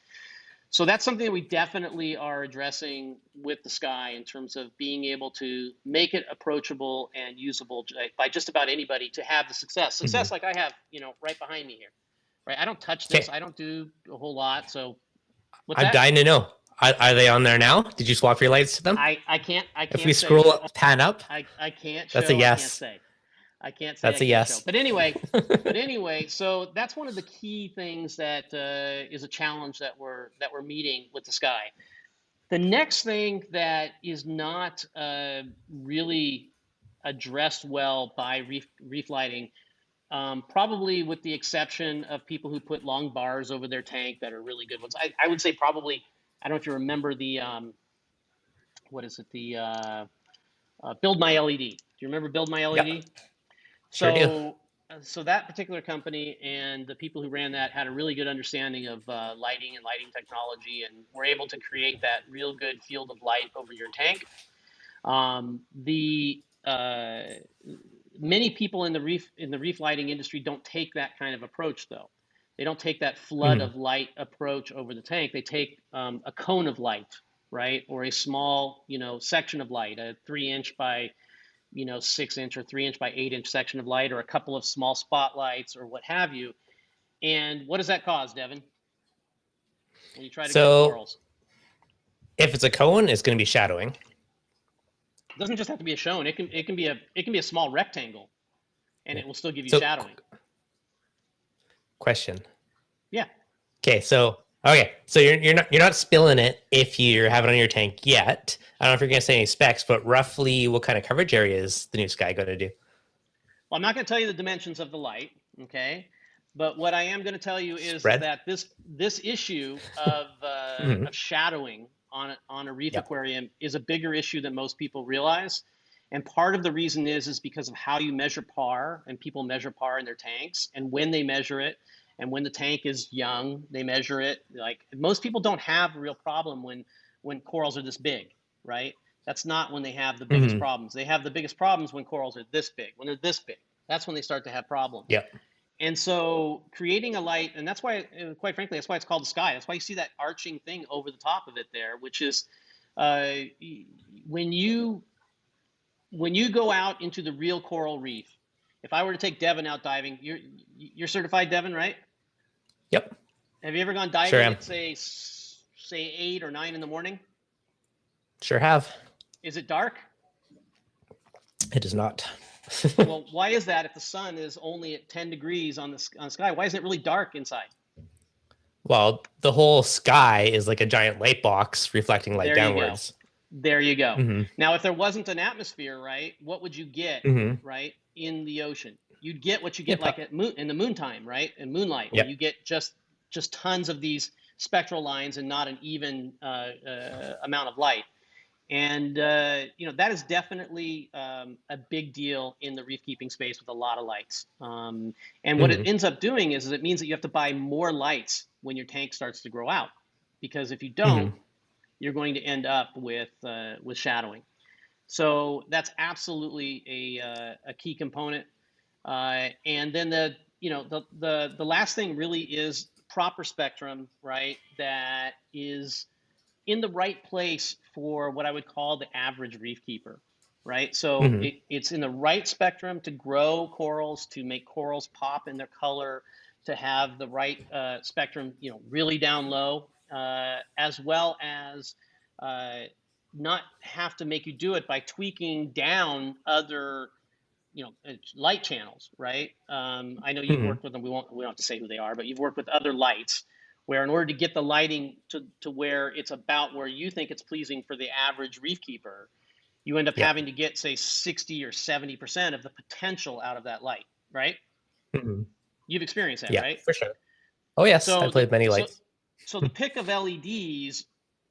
So that's something that we definitely are addressing with the Sky in terms of being able to make it approachable and usable by just about anybody to have the Hmm. success like I have, right behind me here. Right? I don't touch this. Okay, I don't do a whole lot. So what's I'm that? dying to know. Are they on there now? Did you swap your lights to them? I If we can't say. scroll up, pan up, I can't that's a show. I can't yes. say. I can't say. That's I a can't show. yes. But anyway, so that's one of the key things that is a challenge that we're meeting with the Sky. The next thing that is not really addressed well by reef lighting, probably with the exception of people who put long bars over their tank that are really good ones. I would say probably. I don't know if you remember the what is it, the Build My LED. Do you remember Build My Yep, LED? sure do. So that particular company and the people who ran that had a really good understanding of lighting and lighting technology, and were able to create that real good field of light over your tank. The Many people in the reef lighting industry don't take that kind of approach, though. They don't take that flood Hmm. of light approach over the tank. They take a cone of light, right, or a small, section of light, a 3 inch by 6 inch or 3 inch by 8 inch section of light, or a couple of small spotlights or what have you. And what does that cause, Devin, when you try to get So corals? if it's a cone, it's going to be shadowing. It doesn't just have to be a shown. It can be a small rectangle, and Yeah. it will still give you So shadowing. question. Yeah. Okay, so you're not spilling it if you have it on your tank yet. I don't know if you're going to say any specs, but roughly what kind of coverage area is the new Sky going to do? Well, I'm not going to tell you the dimensions of the light, okay? But what I am going to tell you is Spread. that this issue Hmm. of shadowing on a reef Yep. aquarium is a bigger issue than most people realize. And part of the reason is because of how you measure par, and people measure par in their tanks, and when they measure it, and when the tank is young, they measure it. Like, most people don't have a real problem when corals are this big, right? That's not when they have the biggest Hmm. problems. They have the biggest problems when corals are this big. When they're this big, that's when they start to have problems. Yep. And so creating a light, and that's why, quite frankly, that's why it's called the Sky. That's why you see that arching thing over the top of it there, which is uh, when you go out into the real coral reef. If I were to take Devin out diving, you're certified, Devin, right? Yep. Have you ever gone Sure diving am. at say 8 or 9 in the morning? Sure have. Is it dark? It is not. Well, why is that if the sun is only at 10 degrees on the sky? Why isn't it really dark inside? Well, the whole sky is like a giant light box reflecting light There you go. downwards. There you go. Hmm. Now, if there wasn't an atmosphere, right, what would you get, Hmm. right, in the ocean? You'd get what you get Yep. like in the moon time, right, in moonlight, where you Yep. get just tons of these spectral lines and not an even amount of light. And that is definitely a big deal in the reef keeping space with a lot of lights. And what it Hmm. ends up doing is it means that you have to buy more lights when your tank starts to grow out, because if you don't, Hmm. you're going to end up with shadowing. So that's absolutely a key component. And then the last thing really is proper spectrum, right, that is in the right place for what I would call the average reef keeper, right? So Hmm. it's in the right spectrum to grow corals, to make corals pop in their color, to have the right spectrum, really down low, as well as uh, not have to make you do it by tweaking down other light channels, right? I know you've Hmm. worked with them. We don't have to say who they are, but you've worked with other lights where in order to get the lighting to where it's about where you think it's pleasing for the average reef keeper, you end up Yeah. having to get, say, 60 or 70% of the potential out of that light, right? Hmm. You've experienced that, Yeah, right? for sure. Oh yes, I So the played many so lights. so the pick of LEDs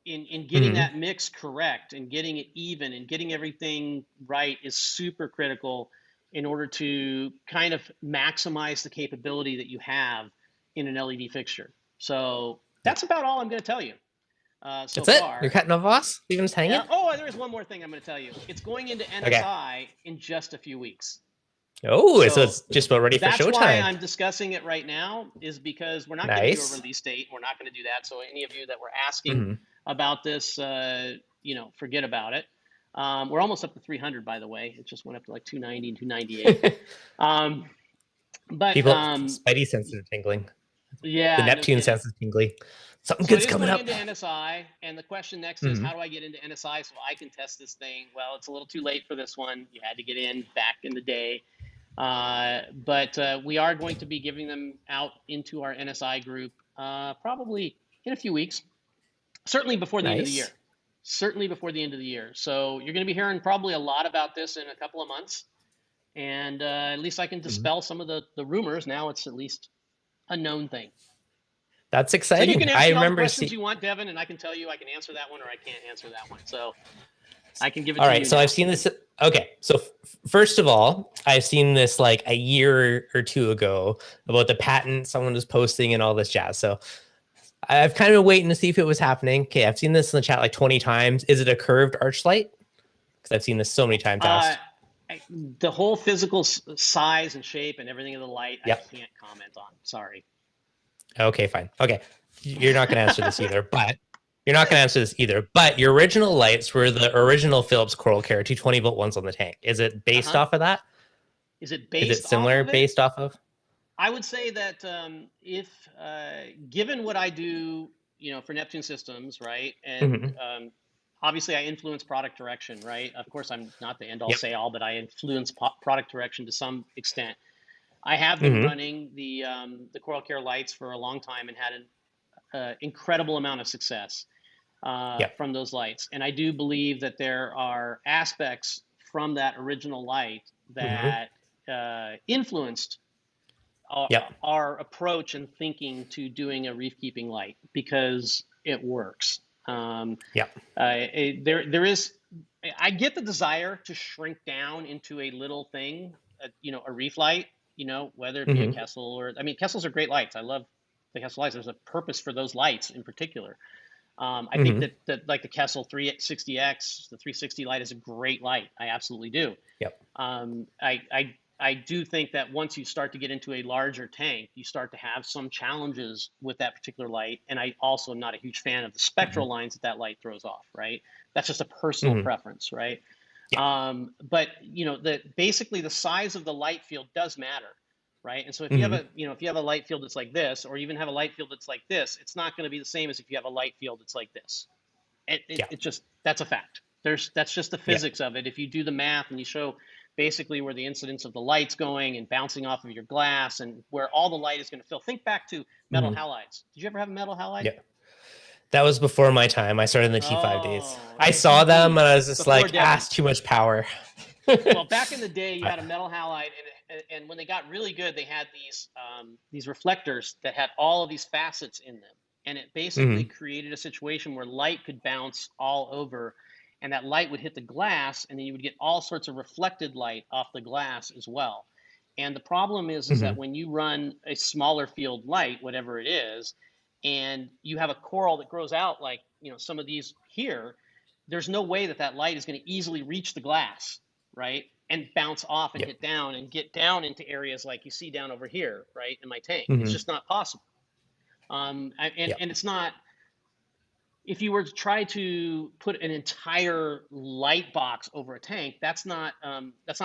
in getting Hmm. that mix correct and getting it even and getting everything right is super critical in order to kind of maximize the capability that you have in an LED fixture. So Yeah. that's about all I'm going to tell you so That's it. You're far. cutting off us, leaving us hanging. Oh, there is one more thing I'm going to tell you. It's going into Okay. NSI in just a few weeks. Oh, so So it's just about ready for that's why showtime. I'm discussing it right now, is because we're not giving you a Nice. release date. We're not going to do that. So any of you that were asking Hmm. about this, forget about it. We're almost up to 300, by the way. It just went up to like 290 and 298. Um, but People, spidey senses are tingling. The yeah, no Neptune kidding. sense is tingling. Something So it good's is coming going up. into NSI, and the question next is, Hmm. how do I get into NSI so I can test this thing? Well, it's a little too late for this one. You had to get in back in the day. But we are going to be giving them out into our NSI group probably in a few weeks, certainly before the end of the year. Nice. Certainly before the end of the year. So you're going to be hearing probably a lot about this in a couple of months. And at least I can Mhm. dispel some of the rumors. Now it's at least a known thing. That's So you exciting. can I ask me all the remember questions see. you want, Devin, and I can tell you I can answer that one or I can't answer that one. So I can give it All to right, you so I've now. seen this. Okay, so first of all, I've seen this like a year or two ago about the patent someone was posting and all this jazz. So I've kind of been waiting to see if it was happening. Okay, I've seen this in the chat like 20 times. Is it a curved arch light? Because I've seen this so many times Uh, asked. the whole physical size and shape and everything of the light, I Yep. can't comment on. Sorry. Okay, fine. Okay, you're not going to answer this either, but you're not going to answer this either. But your original lights were the original Philips Coral Care 220-volt ones on the tank. Is it based Uh-huh. off of that? Is it Is it based off similar of it? based off of? I would say that if given what I do, for Neptune Systems, right, and Mm-hmm. obviously I influence product direction, right. Of course, I'm not the end all Yep. say all, but I influence product direction to some extent. I have been Mm-hmm. running the Coral Care lights for a long time and had an incredible amount of success Yep. from those lights. And I do believe that there are aspects from that original light Mm-hmm. that influenced our, Yep. our approach and thinking to doing a reef keeping light because it works. Um, Yep. there is, I get the desire to shrink down into a little thing, a reef light, whether it be a Mm-hmm. Kessel or, I mean, Kessels are great lights. I love the Kessel lights. There's a purpose for those lights in particular. I think Mm-hmm. that like the Kessel 360X, the 360 light is a great light. I absolutely do. Yep. I do think that once you start to get into a larger tank, you start to have some challenges with that particular light. And I also am not a huge fan of the Mm-hmm. spectral lines that light throws off, right? That's just a personal Mm-hmm. preference, right? Yeah. But basically the size of the light field does matter, right? And so if you have Mm-hmm. a light field that's like this, or even have a light field that's like this, it's not going to be the same as if you have a light field that's like this. Yeah. It just, that's a fact. That's just the Yeah. physics of it. If you do the math and you show basically where the incidence of the light's going and bouncing off of your glass and where all the light is going to fill. Think back to metal Mm-hmm. halides. Did you ever have a metal halide? Yeah. That was before my time. I started in the T5 days. Oh, I okay, saw them TP and I was just before like, Devon. too much power. Well, back in the day, you had a metal halide, and when they got really good, they had these reflectors that had all of these facets in them, and it basically Mm-hmm. created a situation where light could bounce all over, and that light would hit the glass, and then you would get all sorts of reflected light off the glass as well. And the problem is Mm-hmm. that when you run a smaller field light, whatever it is, and you have a coral that grows out like some of these here, there's no way that that light is going to easily reach the glass, right? And bounce off and Yep. hit down and get down into areas like you see down over here, right, in my tank. It's Mm-hmm. just not possible. And it's not, if you were to try to put an entire light box over a tank, that's not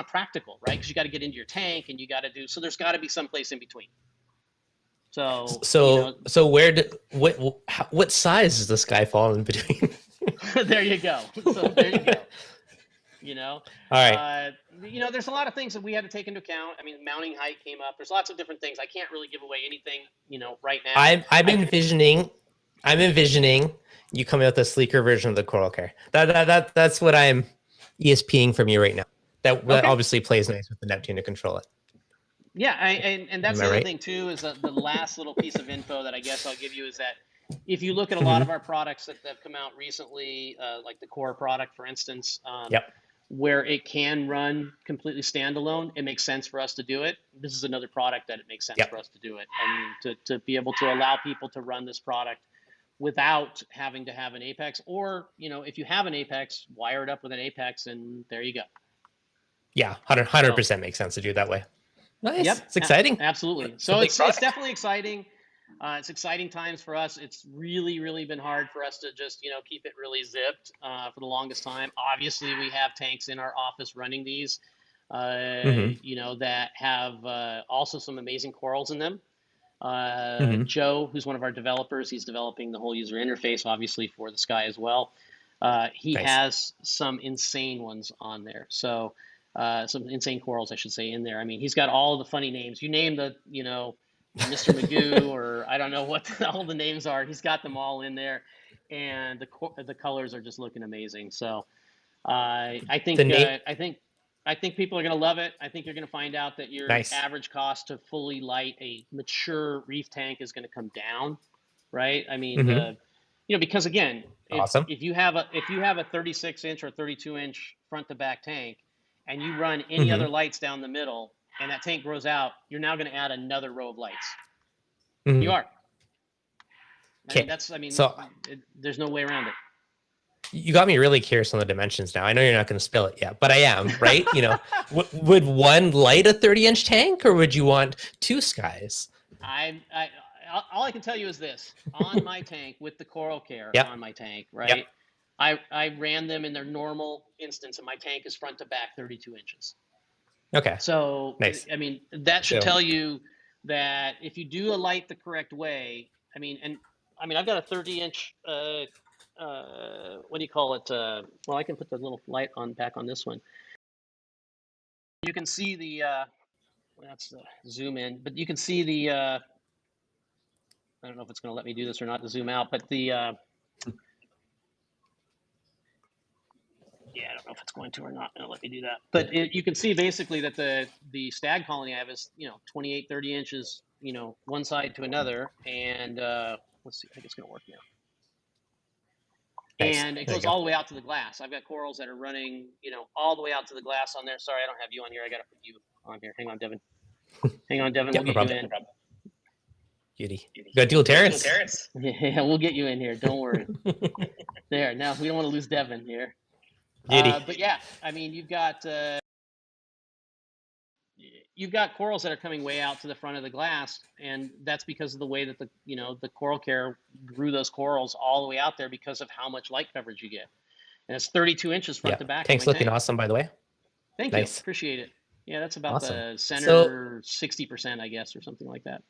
practical, right? Because you got to get into your tank and you got to do, so there's got to be some place in between. So, So where did what size does this guy fall in between? there you go. So there you go. You know, All right. there's a lot of things that we had to take into account. I mean, mounting height came up. There's lots of different things. I can't really give away anything, right now. I'm envisioning you coming out with a sleeker version of the Coral Care. That's what I'm ESPing from you right now. That Okay. obviously plays nice with the Neptune to control it. Yeah, and that's Am I the other right? thing too, is that the last little piece of info that I guess I'll give you is that if you look at a lot of our products that have come out recently, like the Core product, for instance, Yep. where it can run completely standalone, it makes sense for us to do it. This is another product that it makes sense Yep. for us to do it. I mean, to be able to allow people to run this product without having to have an Apex, or, if you have an Apex, wire it up with an Apex, and there you go. Yeah, 100% makes sense to do it that way. Nice. Yep, It's exciting. absolutely. It's a So big it's product. definitely exciting. It's exciting times for us. It's really, really been hard for us to just, keep it really zipped for the longest time. Obviously, we have tanks in our office running these, Mhm. that have also some amazing corals in them. Mhm. Joe, who's one of our developers, he's developing the whole user interface, obviously, for the Sky as well. He Nice. has some insane ones on there. So some insane corals, I should say, in there. I mean, he's got all the funny names. You name the, Mr. Magoo, or I don't know what all the names are. He's got them all in there, and the colors are just looking amazing. So I The think name. I think people are going to love it. I think you're going to find out that your Nice. average cost to fully light a mature reef tank is going to come down, right? I mean, Mhm. because again, Awesome. if you have a 36-inch or 32-inch front to back tank, and you run any other Mhm. lights down the middle, and that tank grows out, you're now going to add another row of lights. You Mhm. are. I mean, Okay. that's. I mean, So there's no way around it. you got me really curious on the dimensions now. I know you're not going to spill it yet, but I am, right? Would one light a 30-inch tank, or would you want two skies? I all I can tell you is this: on my tank with the Coral Care Yep. on my tank, Yep. right? I ran them in their normal instance, and my tank is front to back 32 inches. Okay. So Nice. I mean, that should So tell you that if you do a light the correct way, I mean, I've got a 30-inch. What do you call it? Well, I can put the little light on back on this one. You can see the. That's the zoom in, but you can see the. I don't know if it's going to let me do this or not to zoom out, but the yeah, I don't know if it's going to or not. It'll let me do that. But you can see basically that the stag colony I have is 28, 30 inches, one side to another, and let's see, I think it's going to work now. nice. And it There you goes go. all the way out to the glass. I've got corals that are running, all the way out to the glass on there. Sorry, I don't have you on here. I got to put you on here. Hang on, Devin. Hang on, Devin. We'll Yep. No get you problem. in. Beauty. Got dual Terrence. Yeah, we'll get you in here. Don't worry. There. Now we don't want to lose Devin here. Beauty. But yeah, I mean, you've got corals that are coming way out to the front of the glass, and that's because of the way that the Coral Care grew those corals all the way out there because of how much light coverage you get. And it's 32 inches front Yeah. to back on Tank's my looking tank. awesome, by the way. Thank you, Nice. appreciate it. Yeah, that's about Awesome. the So, center 60%, I guess, or something like that.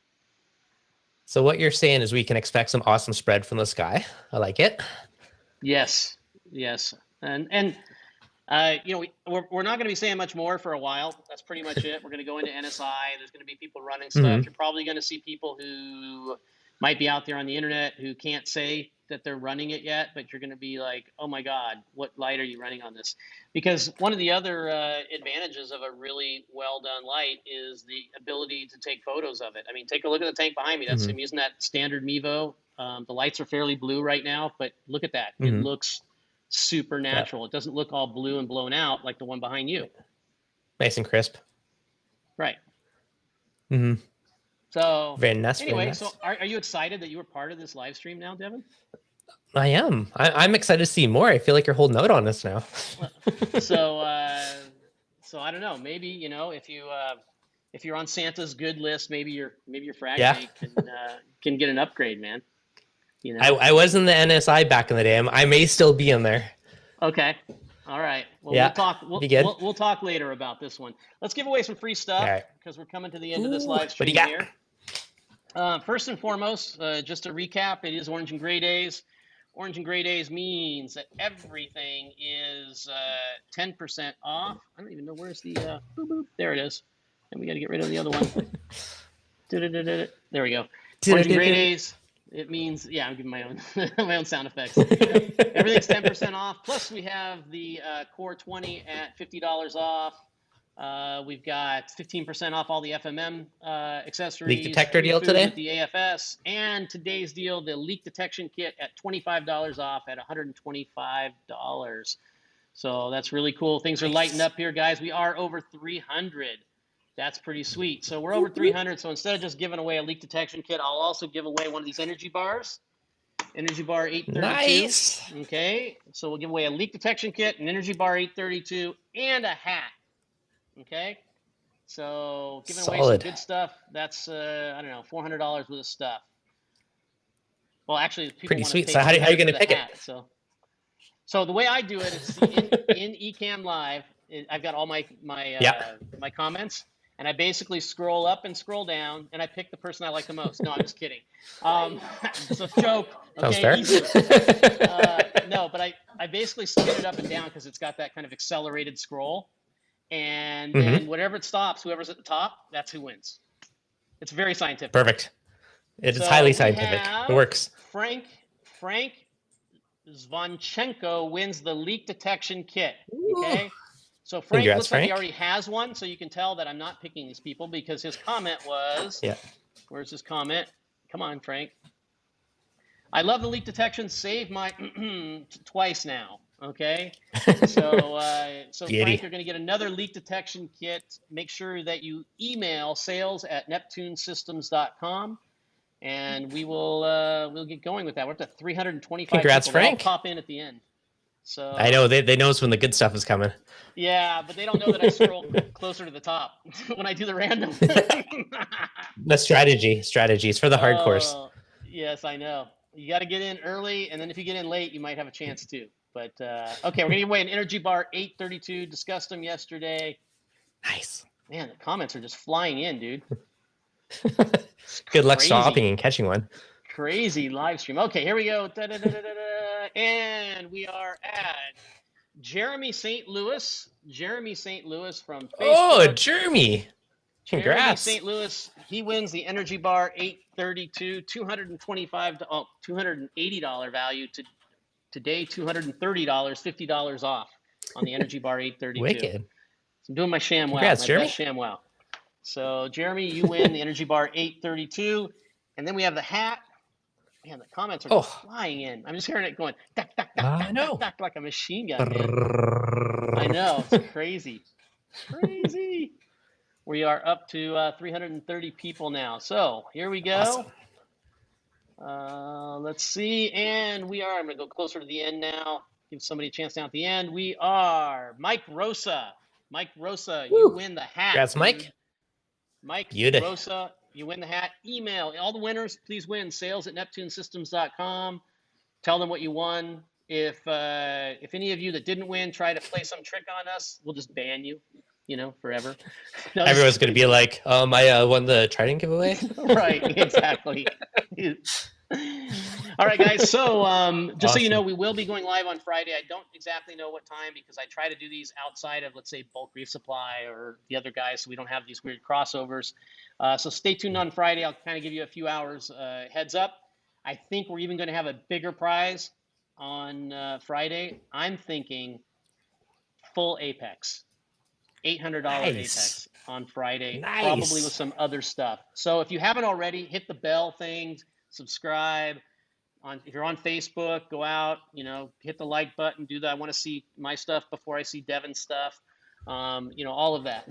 so what you're saying is we can expect some awesome spread from the sky. I like it. Yes, yes, and we're not going to be saying much more for a while. That's pretty much it. We're going to go into NSI. There's going to be people running stuff. Mm-hmm. You're probably going to see people who might be out there on the internet who can't say that they're running it yet, but you're going to be like, oh my God, what light are you running on this? Because one of the other advantages of a really well done light is the ability to take photos of it. I mean, take a look at the tank behind me. Mm-hmm. I'm using that standard Mevo. The lights are fairly blue right now, but look at that. It Mm-hmm. looks super natural. Yep. It doesn't look all blue and blown out like the one behind you. Nice and crisp. Right. Mm-hmm. So Very nice. anyway, Very nice. so are you excited that you were part of this live stream now, Devin? I am. I'm excited to see more. I feel like you're holding out on us now. So I don't know. Maybe if you if you're on Santa's good list, maybe your frag Yeah. rate can get an upgrade, man. You know. I was in the NSI back in the day. I may still be in there. Okay. All right. Well, we'll Yeah. talk. Be good. We'll talk later about this one. Let's give away some free All stuff right. because we're coming to the end of this Ooh, live what do you stream got? here. First and foremost, just to recap, it is Orange and Gray Days. Orange and Gray Days means that everything is 10% off. I don't even know where's the boop, boop. There it is. And we got to get rid of the other one. There we go. Orange and Gray Days. It means, yeah, I'm giving my own my own sound effects. Everything's 10% off. Plus, we have the Core 20 at $50 off. We've got 15% off all the FMM accessories. Leak detector deal food today? with the AFS. And today's deal, the leak detection kit at $25 off at $125. So that's really cool. Things are lighting up here, guys. We are over 300. That's pretty sweet. So we're over 300. So instead of just giving away a leak detection kit, I'll also give away one of these energy bars. Energy bar 832. Nice. Okay. So we'll give away a leak detection kit, an energy bar 832, and a hat. Okay. So giving away some good stuff. That's I don't know, $400 worth of stuff. Well, actually, people Pretty want sweet. to So how are you going to pick hat, it? So the way I do it is in Ecamm Live. I've got all my my comments, and I basically scroll up and scroll down, and I pick the person I like the most. No, I'm just kidding. It's a joke. Okay, no, but I basically spin it up and down because it's got that kind of accelerated scroll, and then whatever it stops, whoever's at the top, that's who wins. It's very scientific. Perfect. It is highly scientific. It works. Frank Zvonchenko wins the leak detection kit. Okay. So Frank looks like he already has one, so you can tell that I'm not picking these people because his comment was, where's his comment? Come on, Frank. I love the leak detection. Save my twice now. Okay. So Frank, you're going to get another leak detection kit. Make sure that you email sales@neptunesystems.com. And we will we'll get going with that. We're up to 325. Congrats, people. Frank. I'll pop in at the end. So I know they notice when the good stuff is coming. Yeah, but they don't know that I scroll closer to the top when I do the random. The strategies for the hardcores. Yes, I know. You got to get in early, and then if you get in late, you might have a chance too. But okay, we're gonna give away an energy bar 832. Discussed them yesterday. Nice. Man, the comments are just flying in, dude. Good luck stopping and catching one. Crazy live stream. Okay, here we go. And we are at Jeremy St. Louis. Jeremy St. Louis from Facebook. Oh, Jeremy. Congrats. Jeremy St. Louis, he wins the Energy Bar 832, $280 value to today, $230, $50 off on the Energy Bar 832. Wicked. So I'm doing my ShamWow. Congrats, Jeremy. Best ShamWow. So, Jeremy, you win the Energy Bar 832. And then we have the hat. Man, the comments are just flying in. I'm just hearing it going, duck, duck, duck, duck, duck, duck, like a machine gun. I know. It's crazy. Crazy. We are up to 330 people now. So, here we go. Awesome. Let's see. And we are, I'm going to go closer to the end now. Give somebody a chance down at the end. We are Mike Rosa. Mike Rosa, you win the hat. Congrats, Mike. Mike Rosa, you win the hat. Email all the winners. Please win. sales@neptunesystems.com. Tell them what you won. If any of you that didn't win try to play some trick on us, we'll just ban you, forever. No, everyone's going to be like, I won the Trident giveaway. Right, exactly. All right, guys. So just so you know, we will be going live on Friday. I don't exactly know what time because I try to do these outside of, let's say, Bulk Reef Supply or the other guys, so we don't have these weird crossovers. So stay tuned on Friday. I'll kind of give you a few hours heads up. I think we're even going to have a bigger prize on Friday. I'm thinking full Apex, $800 Apex on Friday, probably with some other stuff. So if you haven't already, hit the bell thing, subscribe. If you're on Facebook, go out, hit the like button, do that. I want to see my stuff before I see Devin's stuff. All of that.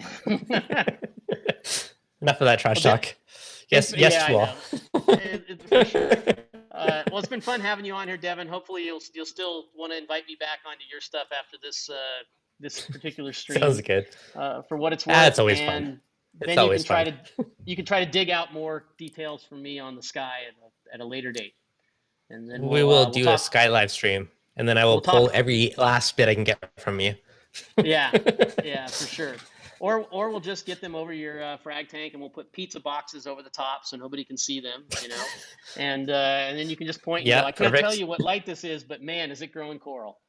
Enough of that trash talk. Yes, to all. For sure. Well, it's been fun having you on here, Devin. Hopefully you'll still want to invite me back onto your stuff after this particular stream. Sounds good. For what it's worth. It's always fun. It's then always fun. you can try to dig out more details from me on the sky at a later date, and then We will we'll do a talk. Sky live stream, and then I will We'll pull talk. every last bit I can get from you. Yeah, yeah, for sure. Or we'll just get them over your frag tank, and we'll put pizza boxes over the top so nobody can see them, and then you can just point and go, Yeah, I can't tell perfect. you what light this is, but man, is it growing coral.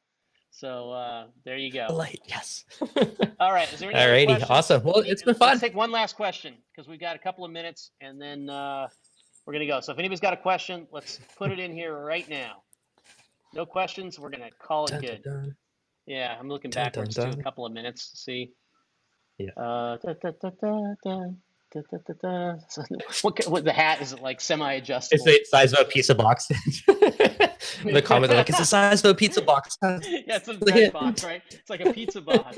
So there you go. Light, yes. All right. Is there any other Alrighty, questions? awesome. Well, it's been Let's fun. take one last question because we've got a couple of minutes, and then we're gonna go. So if anybody's got a question, let's put it in here right now. No questions. We're gonna call it Dun, dun, good. dun, Yeah, I'm looking dun, dun, backwards to a dun. couple of minutes to see. Yeah. So what the hat is it like It's semi-adjustable? the size of a pizza box. The comment, they're like, it's the size of a pizza box. Yeah, it's a bread box, right? It's like a pizza box.